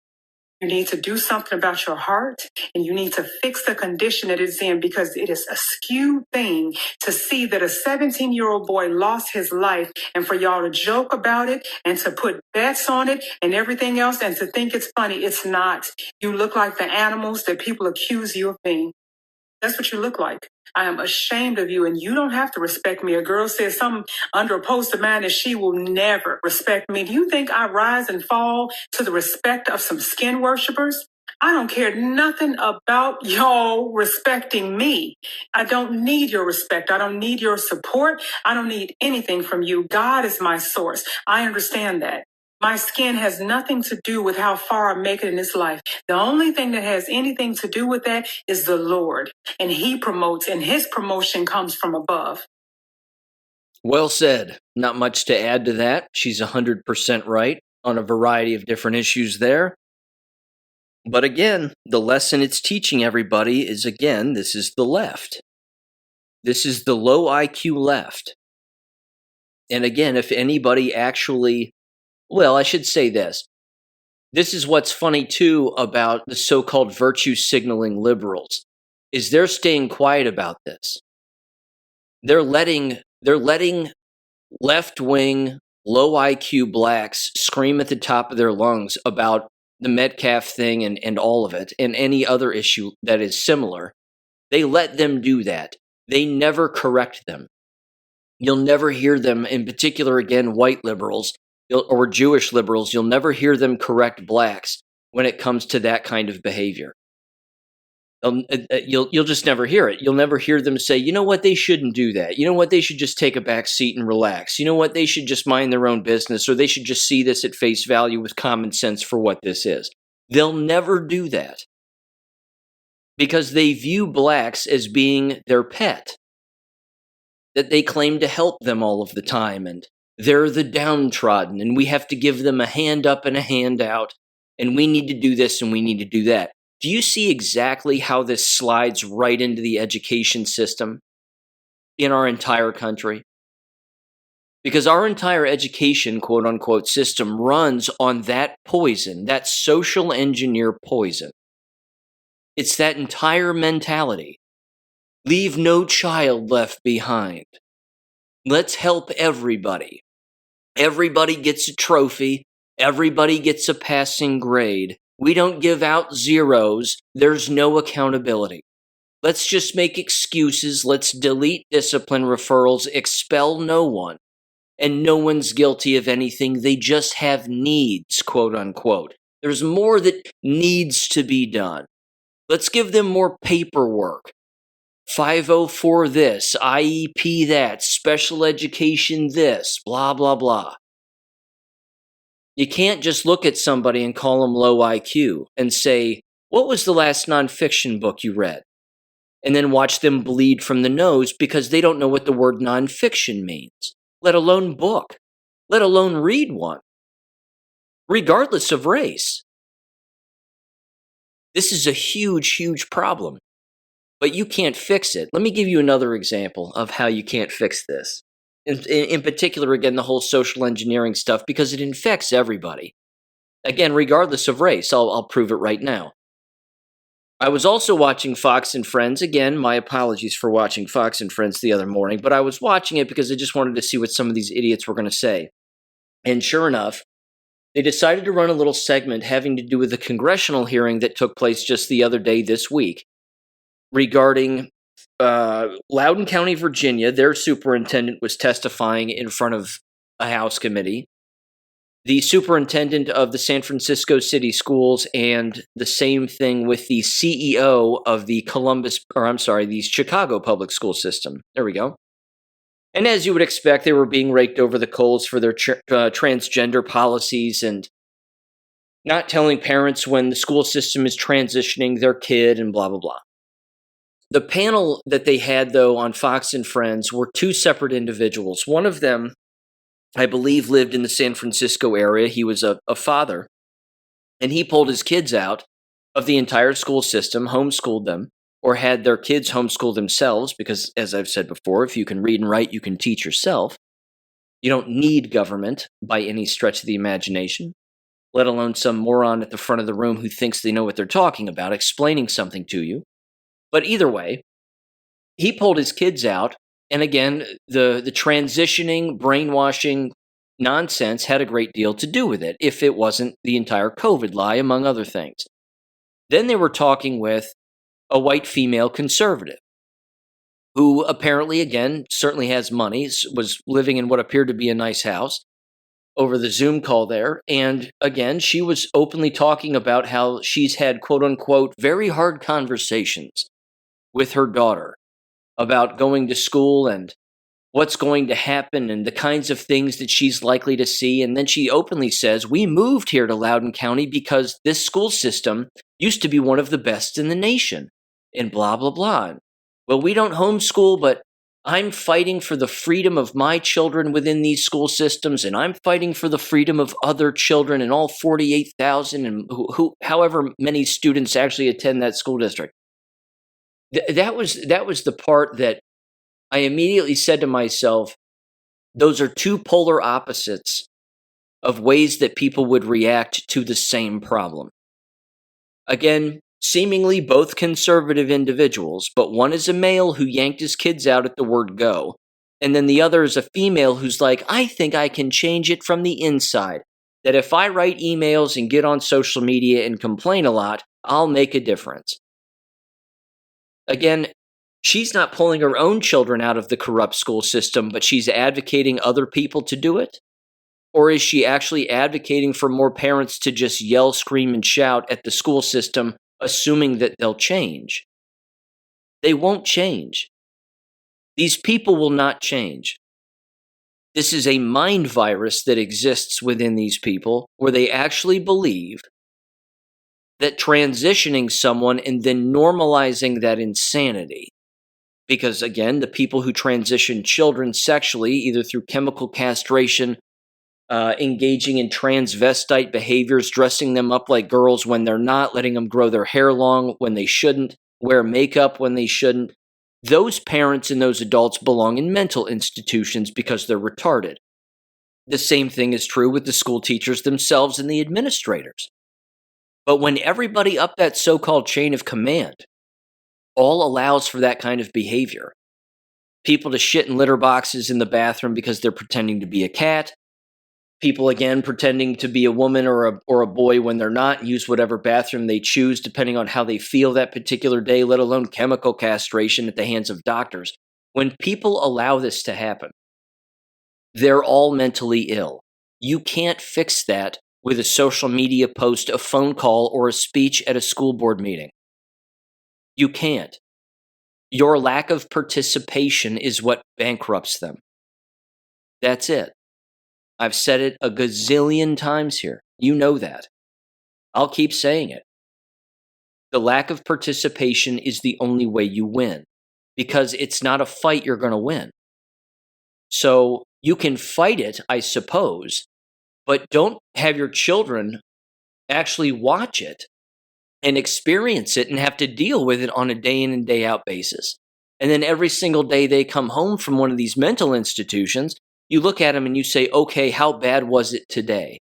You need to do something about your heart, and you need to fix the condition that it's in, because it is a skewed thing to see that a 17-year-old boy lost his life, and for y'all to joke about it and to put bets on it and everything else and to think it's funny. It's not. You look like the animals that people accuse you of being. That's what you look like. I am ashamed of you, and you don't have to respect me. A girl says something under a post of mine that she will never respect me. Do you think I rise and fall to the respect of some skin worshipers? I don't care nothing about y'all respecting me. I don't need your respect. I don't need your support. I don't need anything from you. God is my source. I understand that. My skin has nothing to do with how far I make it in this life. The only thing that has anything to do with that is the Lord. And he promotes, and his promotion comes from above. Well said. Not much to add to that. She's 100% right on a variety of different issues there. But again, the lesson it's teaching everybody is, again, this is the left. This is the low IQ left. And again, if anybody actually, well, I should say this. This is what's funny too about the so-called virtue signaling liberals, is they're staying quiet about this. They're letting left-wing, low IQ blacks scream at the top of their lungs about the Metcalf thing and all of it, and any other issue that is similar. They let them do that. They never correct them. You'll never hear them, in particular, again, white liberals or Jewish liberals, you'll never hear them correct blacks when it comes to that kind of behavior. You'll just never hear it. You'll never hear them say, you know what, they shouldn't do that. You know what, they should just take a back seat and relax. You know what, they should just mind their own business, or they should just see this at face value with common sense for what this is. They'll never do that because they view blacks as being their pet, that they claim to help them all of the time, and they're the downtrodden, and we have to give them a hand up and a hand out, and we need to do this and we need to do that. Do you see exactly how this slides right into the education system in our entire country? Because our entire education, quote unquote, system runs on that poison, that social engineer poison. It's that entire mentality. Leave no child left behind. Let's help everybody. Everybody gets a trophy. Everybody gets a passing grade. We don't give out zeros. There's no accountability. Let's just make excuses. Let's delete discipline referrals, expel no one. And no one's guilty of anything. They just have needs, quote unquote. There's more that needs to be done. Let's give them more paperwork. 504 this, IEP that, special education this, blah, blah, blah. You can't just look at somebody and call them low IQ and say, what was the last nonfiction book you read? And then watch them bleed from the nose because they don't know what the word nonfiction means, let alone book, let alone read one, regardless of race. This is a huge, huge problem, but you can't fix it. Let me give you another example of how you can't fix this. In particular, again, the whole social engineering stuff, because it infects everybody. Again, regardless of race, I'll prove it right now. I was also watching Fox and Friends. Again, my apologies for watching Fox and Friends the other morning, but I was watching it because I just wanted to see what some of these idiots were going to say. And sure enough, they decided to run a little segment having to do with the congressional hearing that took place just the other day this week regarding Loudoun County, Virginia. Their superintendent was testifying in front of a House committee. The superintendent of the San Francisco City Schools, and the same thing with the CEO of the the Chicago public school system. There we go. And as you would expect, they were being raked over the coals for their transgender policies and not telling parents when the school system is transitioning their kid and blah, blah, blah. The panel that they had, though, on Fox and Friends were two separate individuals. One of them, I believe, lived in the San Francisco area. He was a father, and he pulled his kids out of the entire school system, homeschooled them, or had their kids homeschool themselves, because as I've said before, if you can read and write, you can teach yourself. You don't need government by any stretch of the imagination, let alone some moron at the front of the room who thinks they know what they're talking about, explaining something to you. But either way, he pulled his kids out. And again, the transitioning, brainwashing nonsense had a great deal to do with it, if it wasn't the entire COVID lie, among other things. Then they were talking with a white female conservative who apparently, again, certainly has money, was living in what appeared to be a nice house over the Zoom call there. And again, she was openly talking about how she's had, quote unquote, very hard conversations with her daughter about going to school and what's going to happen and the kinds of things that she's likely to see. And then she openly says, we moved here to Loudoun County because this school system used to be one of the best in the nation, and blah, blah, blah. Well, we don't homeschool, but I'm fighting for the freedom of my children within these school systems, and I'm fighting for the freedom of other children and all 48,000 and however many students actually attend that school district. That was the part that I immediately said to myself, those are two polar opposites of ways that people would react to the same problem. Again, seemingly both conservative individuals, but one is a male who yanked his kids out at the word go, and then the other is a female who's like, I think I can change it from the inside, that if I write emails and get on social media and complain a lot, I'll make a difference. Again, she's not pulling her own children out of the corrupt school system, but she's advocating other people to do it? Or is she actually advocating for more parents to just yell, scream, and shout at the school system, assuming that they'll change? They won't change. These people will not change. This is a mind virus that exists within these people where they actually believe that transitioning someone and then normalizing that insanity, because again, the people who transition children sexually, either through chemical castration, engaging in transvestite behaviors, dressing them up like girls when they're not, letting them grow their hair long when they shouldn't, wear makeup when they shouldn't, those parents and those adults belong in mental institutions because they're retarded. The same thing is true with the school teachers themselves and the administrators. But when everybody up that so-called chain of command all allows for that kind of behavior, people to shit in litter boxes in the bathroom because they're pretending to be a cat, people, again, pretending to be a woman or a boy when they're not, use whatever bathroom they choose depending on how they feel that particular day, let alone chemical castration at the hands of doctors. When people allow this to happen, they're all mentally ill. You can't fix that with a social media post, a phone call, or a speech at a school board meeting. You can't. Your lack of participation is what bankrupts them. That's it. I've said it a gazillion times here. You know that. I'll keep saying it. The lack of participation is the only way you win, because it's not a fight you're going to win. So you can fight it, I suppose, but don't have your children actually watch it and experience it and have to deal with it on a day in and day out basis. And then every single day they come home from one of these mental institutions, you look at them and you say, okay, how bad was it today?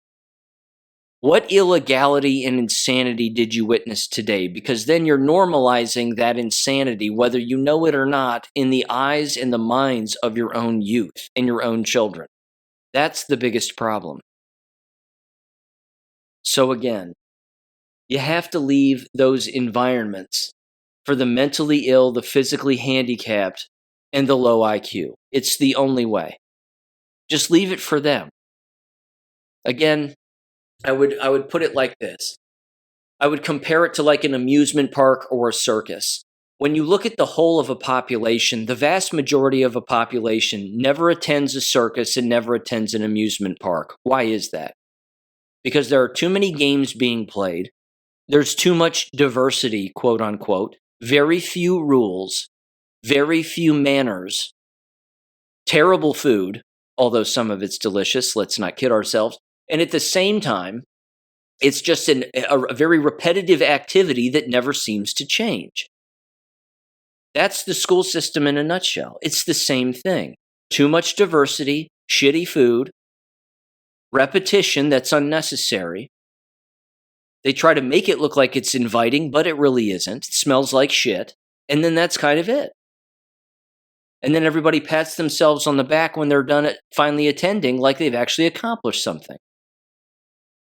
What illegality and insanity did you witness today? Because then you're normalizing that insanity, whether you know it or not, in the eyes and the minds of your own youth and your own children. That's the biggest problem. So again, you have to leave those environments for the mentally ill, the physically handicapped, and the low IQ. It's the only way. Just leave it for them. Again, I would put it like this. I would compare it to like an amusement park or a circus. When you look at the whole of a population, the vast majority of a population never attends a circus and never attends an amusement park. Why is that? Because there are too many games being played. There's too much diversity, quote unquote, very few rules, very few manners, terrible food, although some of it's delicious, let's not kid ourselves. And at the same time, it's just a very repetitive activity that never seems to change. That's the school system in a nutshell. It's the same thing. Too much diversity, shitty food, repetition that's unnecessary. They try to make it look like it's inviting, but it really isn't. It smells like shit. And then that's kind of it. And then everybody pats themselves on the back when they're done at finally attending, like they've actually accomplished something.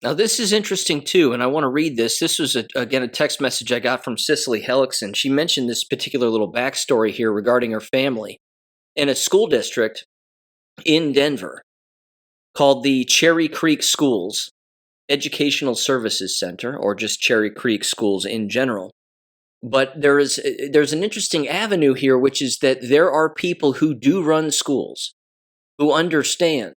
Now, this is interesting too, and I want to read this. This was, again, a text message I got from Cicely Hellickson. She mentioned this particular little backstory here regarding her family. In a school district in Denver called the Cherry Creek Schools Educational Services Center, or just Cherry Creek Schools in general. But there's an interesting avenue here, which is that there are people who do run schools who understand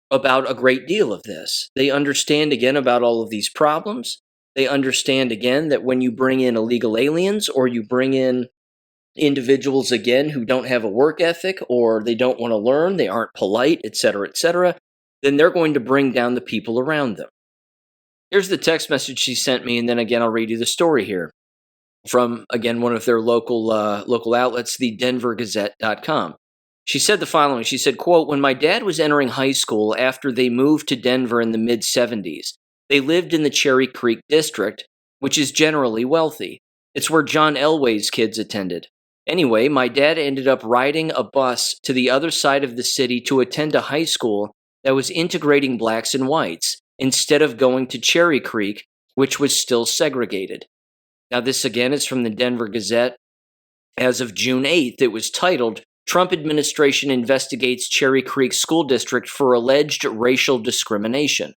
about a great deal of this. They understand, again, about all of these problems. They understand, again, that when you bring in illegal aliens or you bring in individuals, again, who don't have a work ethic or they don't want to learn, they aren't polite, etc., then they're going to bring down the people around them. Here's the text message she sent me, and then again, I'll read you the story here from, again, one of their local outlets, the denvergazette.com. She said the following. She said, quote, "When my dad was entering high school after they moved to Denver in the mid-'70s, they lived in the Cherry Creek district, which is generally wealthy. It's where John Elway's kids attended. Anyway, my dad ended up riding a bus to the other side of the city to attend a high school that was integrating blacks and whites instead of going to Cherry Creek, which was still segregated." Now, this again is from the Denver Gazette. As of June 8th, it was titled, "Trump Administration Investigates Cherry Creek School District for Alleged Racial Discrimination."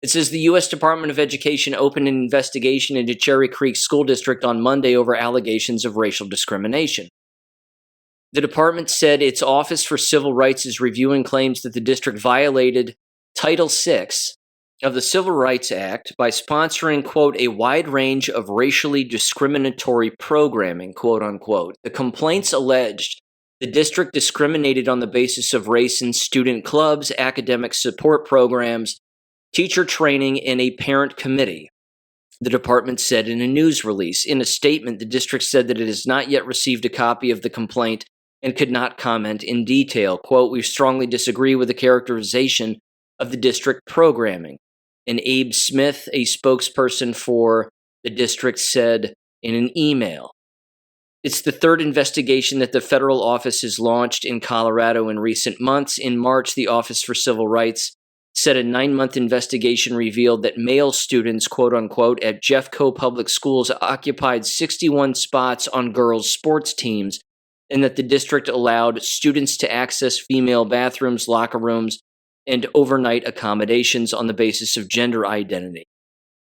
It says the U.S. Department of Education opened an investigation into Cherry Creek School District on Monday over allegations of racial discrimination. The department said its Office for Civil Rights is reviewing claims that the district violated Title VI of the Civil Rights Act by sponsoring, quote, "a wide range of racially discriminatory programming," quote unquote. The complaints alleged the district discriminated on the basis of race in student clubs, academic support programs, teacher training, and a parent committee, the department said in a news release. In a statement, the district said that it has not yet received a copy of the complaint and could not comment in detail. Quote, "We strongly disagree with the characterization of the district programming." And Abe Smith, a spokesperson for the district, said in an email. It's the third investigation that the federal office has launched in Colorado in recent months. In March, the Office for Civil Rights said a 9-month investigation revealed that male students, quote unquote, at Jeffco Public Schools occupied 61 spots on girls' sports teams, and that the district allowed students to access female bathrooms, locker rooms, and overnight accommodations on the basis of gender identity.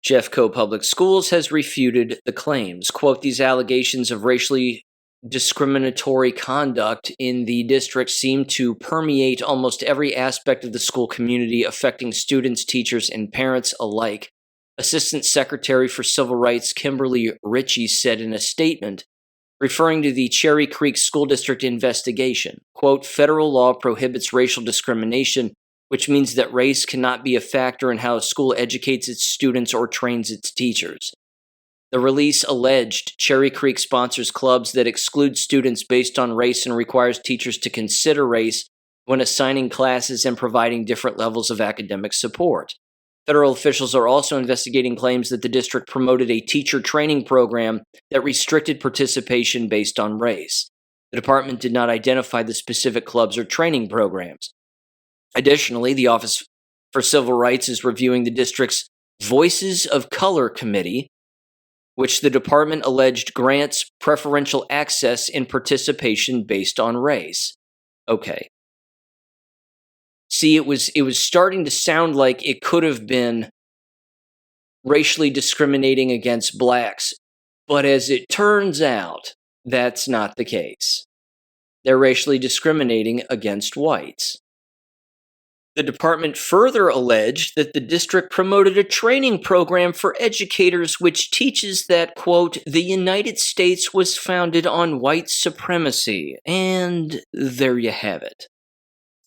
Jeffco Public Schools has refuted the claims. Quote, "These allegations of racially discriminatory conduct in the district seem to permeate almost every aspect of the school community, affecting students, teachers, and parents alike," Assistant Secretary for Civil Rights Kimberly Ritchie said in a statement, referring to the Cherry Creek School District investigation. Quote, "Federal law prohibits racial discrimination, which means that race cannot be a factor in how a school educates its students or trains its teachers." The release alleged Cherry Creek sponsors clubs that exclude students based on race and requires teachers to consider race when assigning classes and providing different levels of academic support. Federal officials are also investigating claims that the district promoted a teacher training program that restricted participation based on race. The department did not identify the specific clubs or training programs. Additionally, the Office for Civil Rights is reviewing the district's Voices of Color Committee, which the department alleged grants preferential access and participation based on race. Okay. See, it was starting to sound like it could have been racially discriminating against blacks, but as it turns out, that's not the case. They're racially discriminating against whites. The department further alleged that the district promoted a training program for educators which teaches that, quote, "the United States was founded on white supremacy," and there you have it,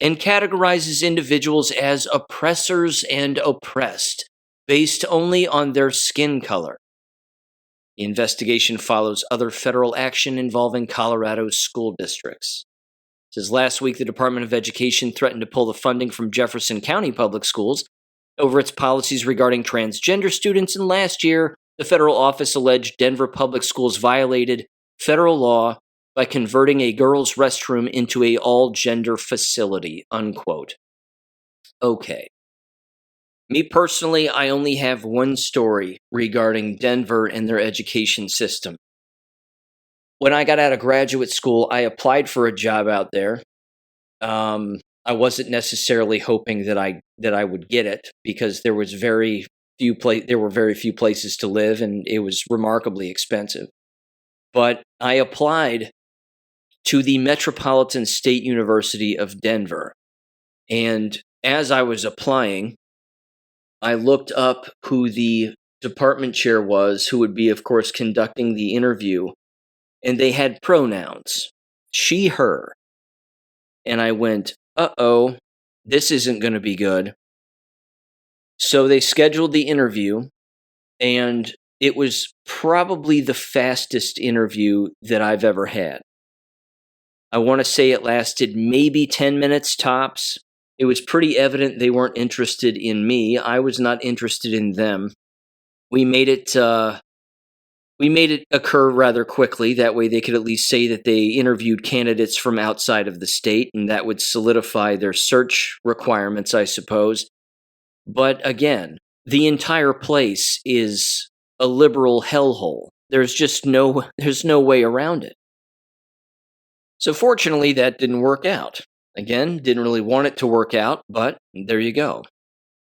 and categorizes individuals as oppressors and oppressed based only on their skin color. The investigation follows other federal action involving Colorado's school districts. It says last week the Department of Education threatened to pull the funding from Jefferson County Public Schools over its policies regarding transgender students, and last year the federal office alleged Denver Public Schools violated federal law by converting a girls' restroom into a all-gender facility, unquote. Okay. Me personally, I only have one story regarding Denver and their education system. When I got out of graduate school, I applied for a job out there. I wasn't necessarily hoping that I would get it because there were very few places to live, and it was remarkably expensive. But I applied to the Metropolitan State University of Denver, and as I was applying, I looked up who the department chair was, who would be, of course, conducting the interview, and they had pronouns, she, her. And I went, uh-oh, this isn't going to be good. So they scheduled the interview, and it was probably the fastest interview that I've ever had. I want to say it lasted maybe 10 minutes tops. It was pretty evident they weren't interested in me. I was not interested in them. We made it occur rather quickly. That way they could at least say that they interviewed candidates from outside of the state, and that would solidify their search requirements, I suppose. But again, the entire place is a liberal hellhole. There's no way around it. So fortunately, that didn't work out. Again, didn't really want it to work out, but there you go.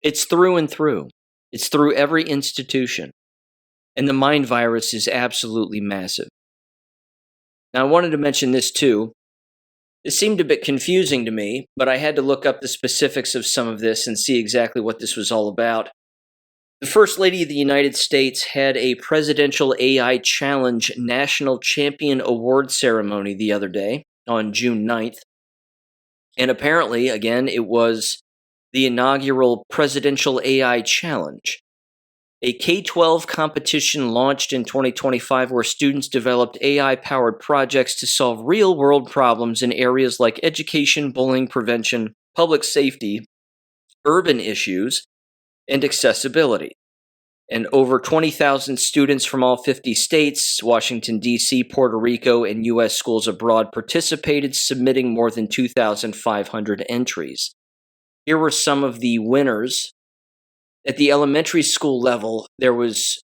It's through and through. It's through every institution. And the mind virus is absolutely massive. Now, I wanted to mention this too. It seemed a bit confusing to me, but I had to look up the specifics of some of this and see exactly what this was all about. The First Lady of the United States had a Presidential AI Challenge National Champion Award ceremony the other day on June 9th. And apparently, again, it was the inaugural Presidential AI Challenge, a K12 competition launched in 2025 where students developed AI-powered projects to solve real-world problems in areas like education, bullying prevention, public safety, urban issues, and accessibility. And over 20,000 students from all 50 states, Washington, D.C., Puerto Rico, and U.S. schools abroad participated, submitting more than 2,500 entries. Here were some of the winners. At the elementary school level, there was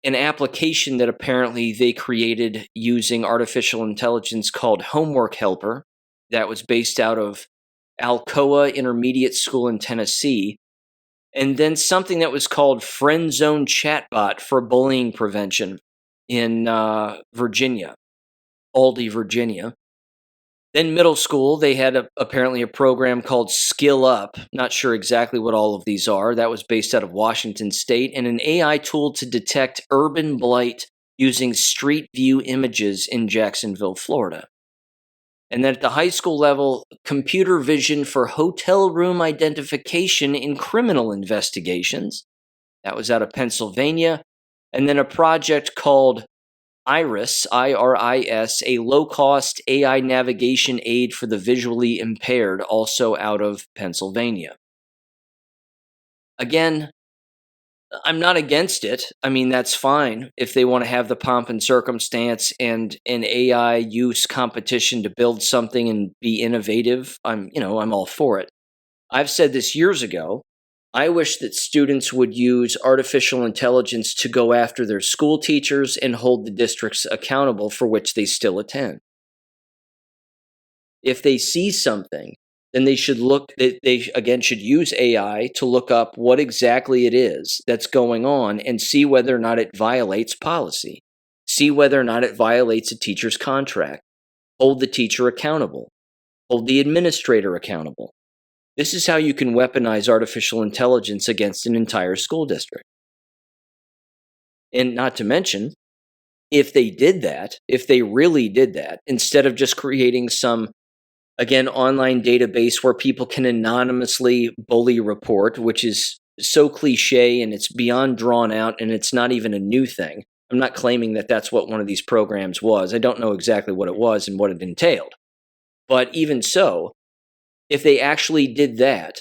an application that apparently they created using artificial intelligence called Homework Helper that was based out of Alcoa Intermediate School in Tennessee. And then something that was called Friend Zone Chatbot for bullying prevention in Virginia, Aldie, Virginia. Then middle school, they had apparently a program called Skill Up. Not sure exactly what all of these are. That was based out of Washington State, and an AI tool to detect urban blight using Street View images in Jacksonville, Florida. And then at the high school level, computer vision for hotel room identification in criminal investigations. That was out of Pennsylvania. And then a project called IRIS, I-R-I-S, a low-cost AI navigation aid for the visually impaired, also out of Pennsylvania. Again, I'm not against it. I mean, that's fine if they want to have the pomp and circumstance and an AI use competition to build something and be innovative. I'm all for it. I've said this years ago. I wish that students would use artificial intelligence to go after their school teachers and hold the districts accountable for which they still attend. If they see something, then they should should use AI to look up what exactly it is that's going on and see whether or not it violates policy, see whether or not it violates a teacher's contract, hold the teacher accountable, hold the administrator accountable. This is how you can weaponize artificial intelligence against an entire school district. And not to mention, if they really did that, instead of just creating some online database where people can anonymously bully report, which is so cliche and it's beyond drawn out and it's not even a new thing. I'm not claiming that that's what one of these programs was. I don't know exactly what it was and what it entailed. But even so, if they actually did that,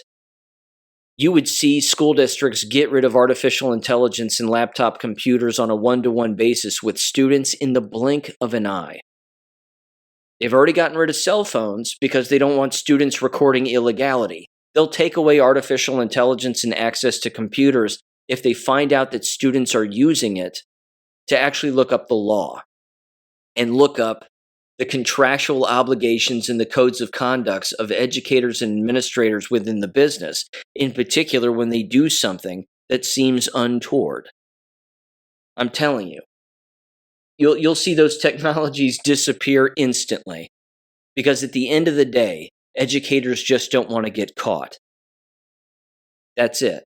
you would see school districts get rid of artificial intelligence and laptop computers on a one-to-one basis with students in the blink of an eye. They've already gotten rid of cell phones because they don't want students recording illegality. They'll take away artificial intelligence and access to computers if they find out that students are using it to actually look up the law and look up the contractual obligations and the codes of conduct of educators and administrators within the business, in particular when they do something that seems untoward. I'm telling you, you'll see those technologies disappear instantly because at the end of the day, educators just don't want to get caught. That's it.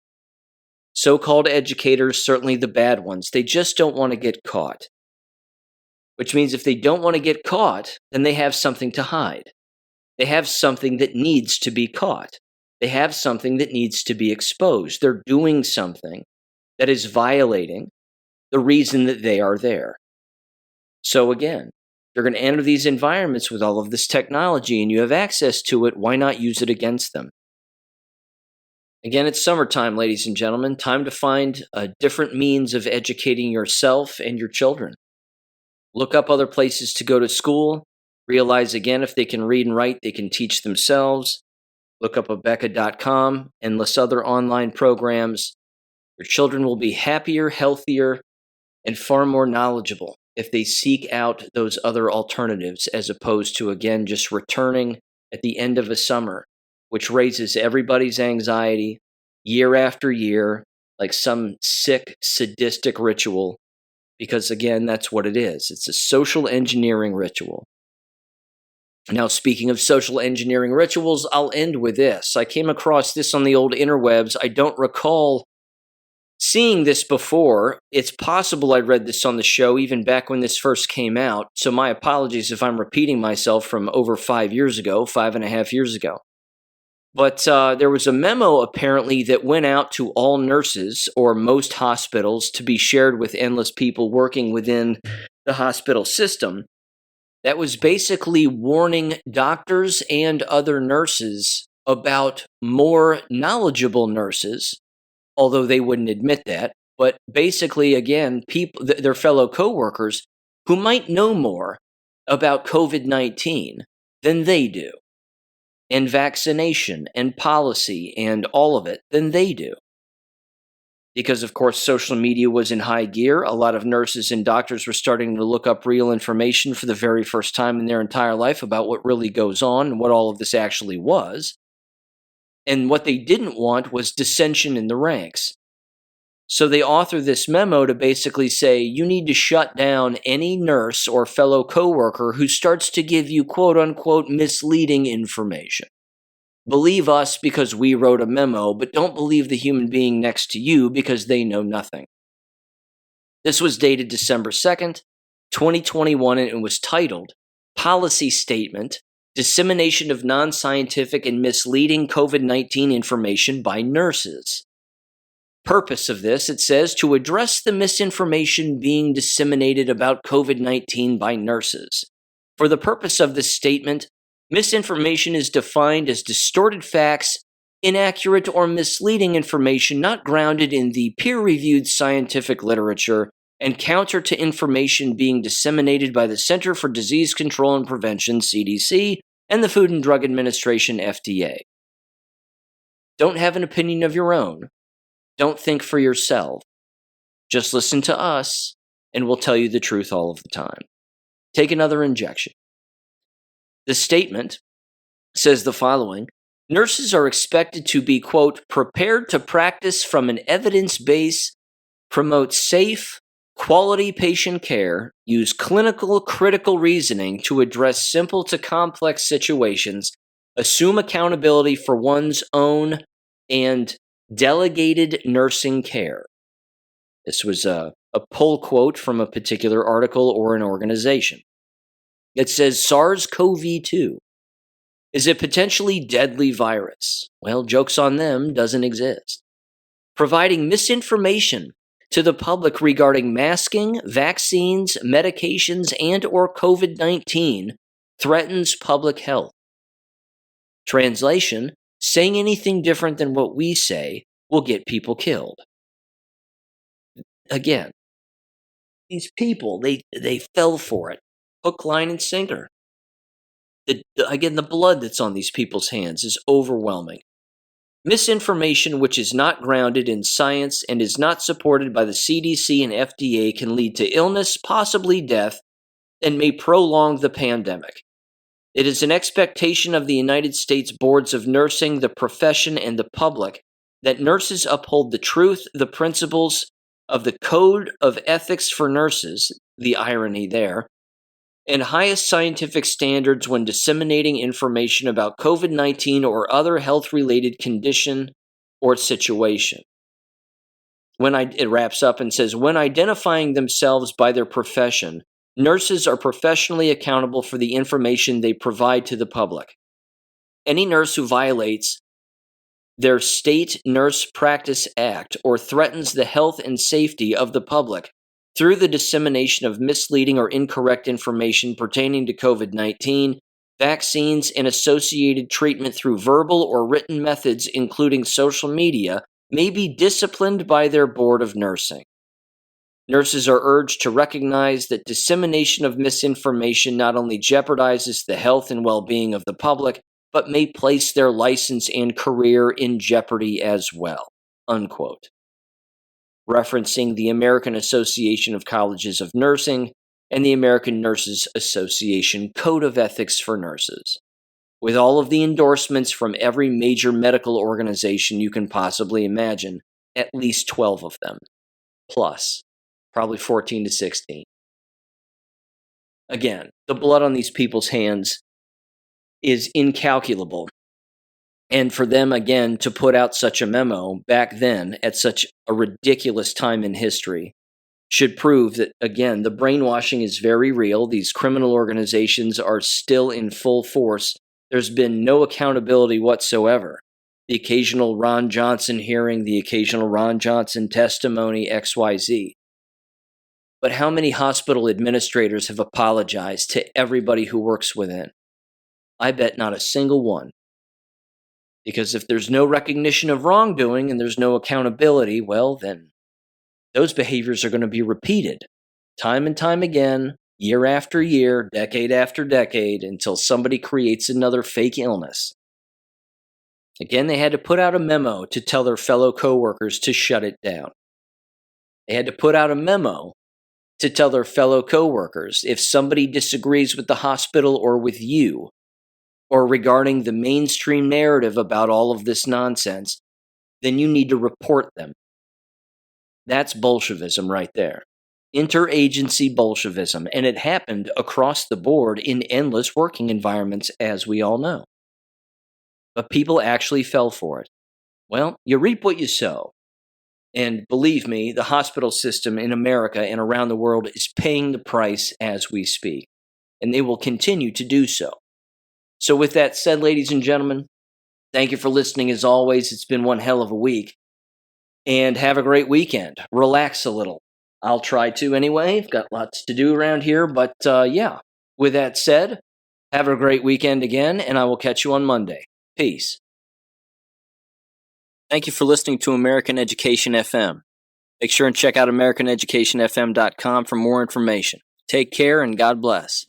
So-called educators, certainly the bad ones, they just don't want to get caught. Which means if they don't want to get caught, then they have something to hide. They have something that needs to be caught. They have something that needs to be exposed. They're doing something that is violating the reason that they are there. So again, you're going to enter these environments with all of this technology and you have access to it. Why not use it against them? Again, it's summertime, ladies and gentlemen. Time to find a different means of educating yourself and your children. Look up other places to go to school. Realize, again, if they can read and write, they can teach themselves. Look up Abeka.com, endless other online programs. Your children will be happier, healthier, and far more knowledgeable if they seek out those other alternatives as opposed to, again, just returning at the end of a summer, which raises everybody's anxiety year after year like some sick, sadistic ritual. Because, again, that's what it is. It's a social engineering ritual. Now, speaking of social engineering rituals, I'll end with this. I came across this on the old interwebs. I don't recall seeing this before. It's possible I read this on the show even back when this first came out. So my apologies if I'm repeating myself from over 5 years ago, 5.5 years ago. But there was a memo apparently that went out to all nurses or most hospitals to be shared with endless people working within the hospital system that was basically warning doctors and other nurses about more knowledgeable nurses, although they wouldn't admit that. But basically, again, people, their fellow coworkers who might know more about COVID-19 than they do, and vaccination and policy and all of it than they do. Because, of course, social media was in high gear. A lot of nurses and doctors were starting to look up real information for the very first time in their entire life about what really goes on and what all of this actually was. And what they didn't want was dissension in the ranks. So they authored this memo to basically say, you need to shut down any nurse or fellow coworker who starts to give you quote-unquote misleading information. Believe us because we wrote a memo, but don't believe the human being next to you because they know nothing. This was dated December 2nd, 2021, and it was titled, Policy Statement, Dissemination of Non-Scientific and Misleading COVID-19 Information by Nurses. Purpose of this, it says, to address the misinformation being disseminated about COVID-19 by nurses. For the purpose of this statement, misinformation is defined as distorted facts, inaccurate or misleading information not grounded in the peer-reviewed scientific literature and counter to information being disseminated by the Center for Disease Control and Prevention, CDC, and the Food and Drug Administration, FDA. Don't have an opinion of your own. Don't think for yourself. Just listen to us, and we'll tell you the truth all of the time. Take another injection. The statement says the following: nurses are expected to be, quote, prepared to practice from an evidence base, promote safe, quality patient care, use clinical critical reasoning to address simple to complex situations, assume accountability for one's own and delegated nursing care. This was a pull quote from a particular article or an organization. It says SARS-CoV-2 is a potentially deadly virus. Well, joke's on them, doesn't exist. Providing misinformation to the public regarding masking, vaccines, medications, and or COVID-19 threatens public health. Translation, saying anything different than what we say will get people killed. Again, these people, they fell for it. Hook, line, and sinker. Again, the blood that's on these people's hands is overwhelming. Misinformation which is not grounded in science and is not supported by the CDC and FDA can lead to illness, possibly death, and may prolong the pandemic. It is an expectation of the United States boards of nursing, the profession, and the public that nurses uphold the truth, the principles of the Code of Ethics for Nurses, the irony there, and highest scientific standards when disseminating information about COVID-19 or other health-related condition or situation. It wraps up and says, when identifying themselves by their profession, nurses are professionally accountable for the information they provide to the public. Any nurse who violates their State Nurse Practice Act or threatens the health and safety of the public through the dissemination of misleading or incorrect information pertaining to COVID-19, vaccines, and associated treatment through verbal or written methods, including social media, may be disciplined by their board of nursing. Nurses are urged to recognize that dissemination of misinformation not only jeopardizes the health and well-being of the public, but may place their license and career in jeopardy as well. Unquote. Referencing the American Association of Colleges of Nursing and the American Nurses Association Code of Ethics for Nurses, with all of the endorsements from every major medical organization you can possibly imagine, at least 12 of them, plus, probably 14 to 16. Again, the blood on these people's hands is incalculable. And for them, again, to put out such a memo back then at such a ridiculous time in history should prove that, again, the brainwashing is very real. These criminal organizations are still in full force. There's been no accountability whatsoever. The occasional Ron Johnson hearing, the occasional Ron Johnson testimony, XYZ. But how many hospital administrators have apologized to everybody who works within? I bet not a single one. Because if there's no recognition of wrongdoing and there's no accountability, well, then those behaviors are going to be repeated time and time again, year after year, decade after decade, until somebody creates another fake illness. Again, they had to put out a memo to tell their fellow coworkers to shut it down. They had to put out a memo to tell their fellow coworkers if somebody disagrees with the hospital or with you, or regarding the mainstream narrative about all of this nonsense, then you need to report them. That's Bolshevism right there. Interagency Bolshevism. And it happened across the board in endless working environments, as we all know. But people actually fell for it. Well, you reap what you sow. And believe me, the hospital system in America and around the world is paying the price as we speak. And they will continue to do so. So with that said, ladies and gentlemen, thank you for listening as always. It's been one hell of a week. And have a great weekend. Relax a little. I'll try to anyway. I've got lots to do around here. But yeah, with that said, have a great weekend again, and I will catch you on Monday. Peace. Thank you for listening to American Education FM. Make sure and check out AmericanEducationFM.com for more information. Take care and God bless.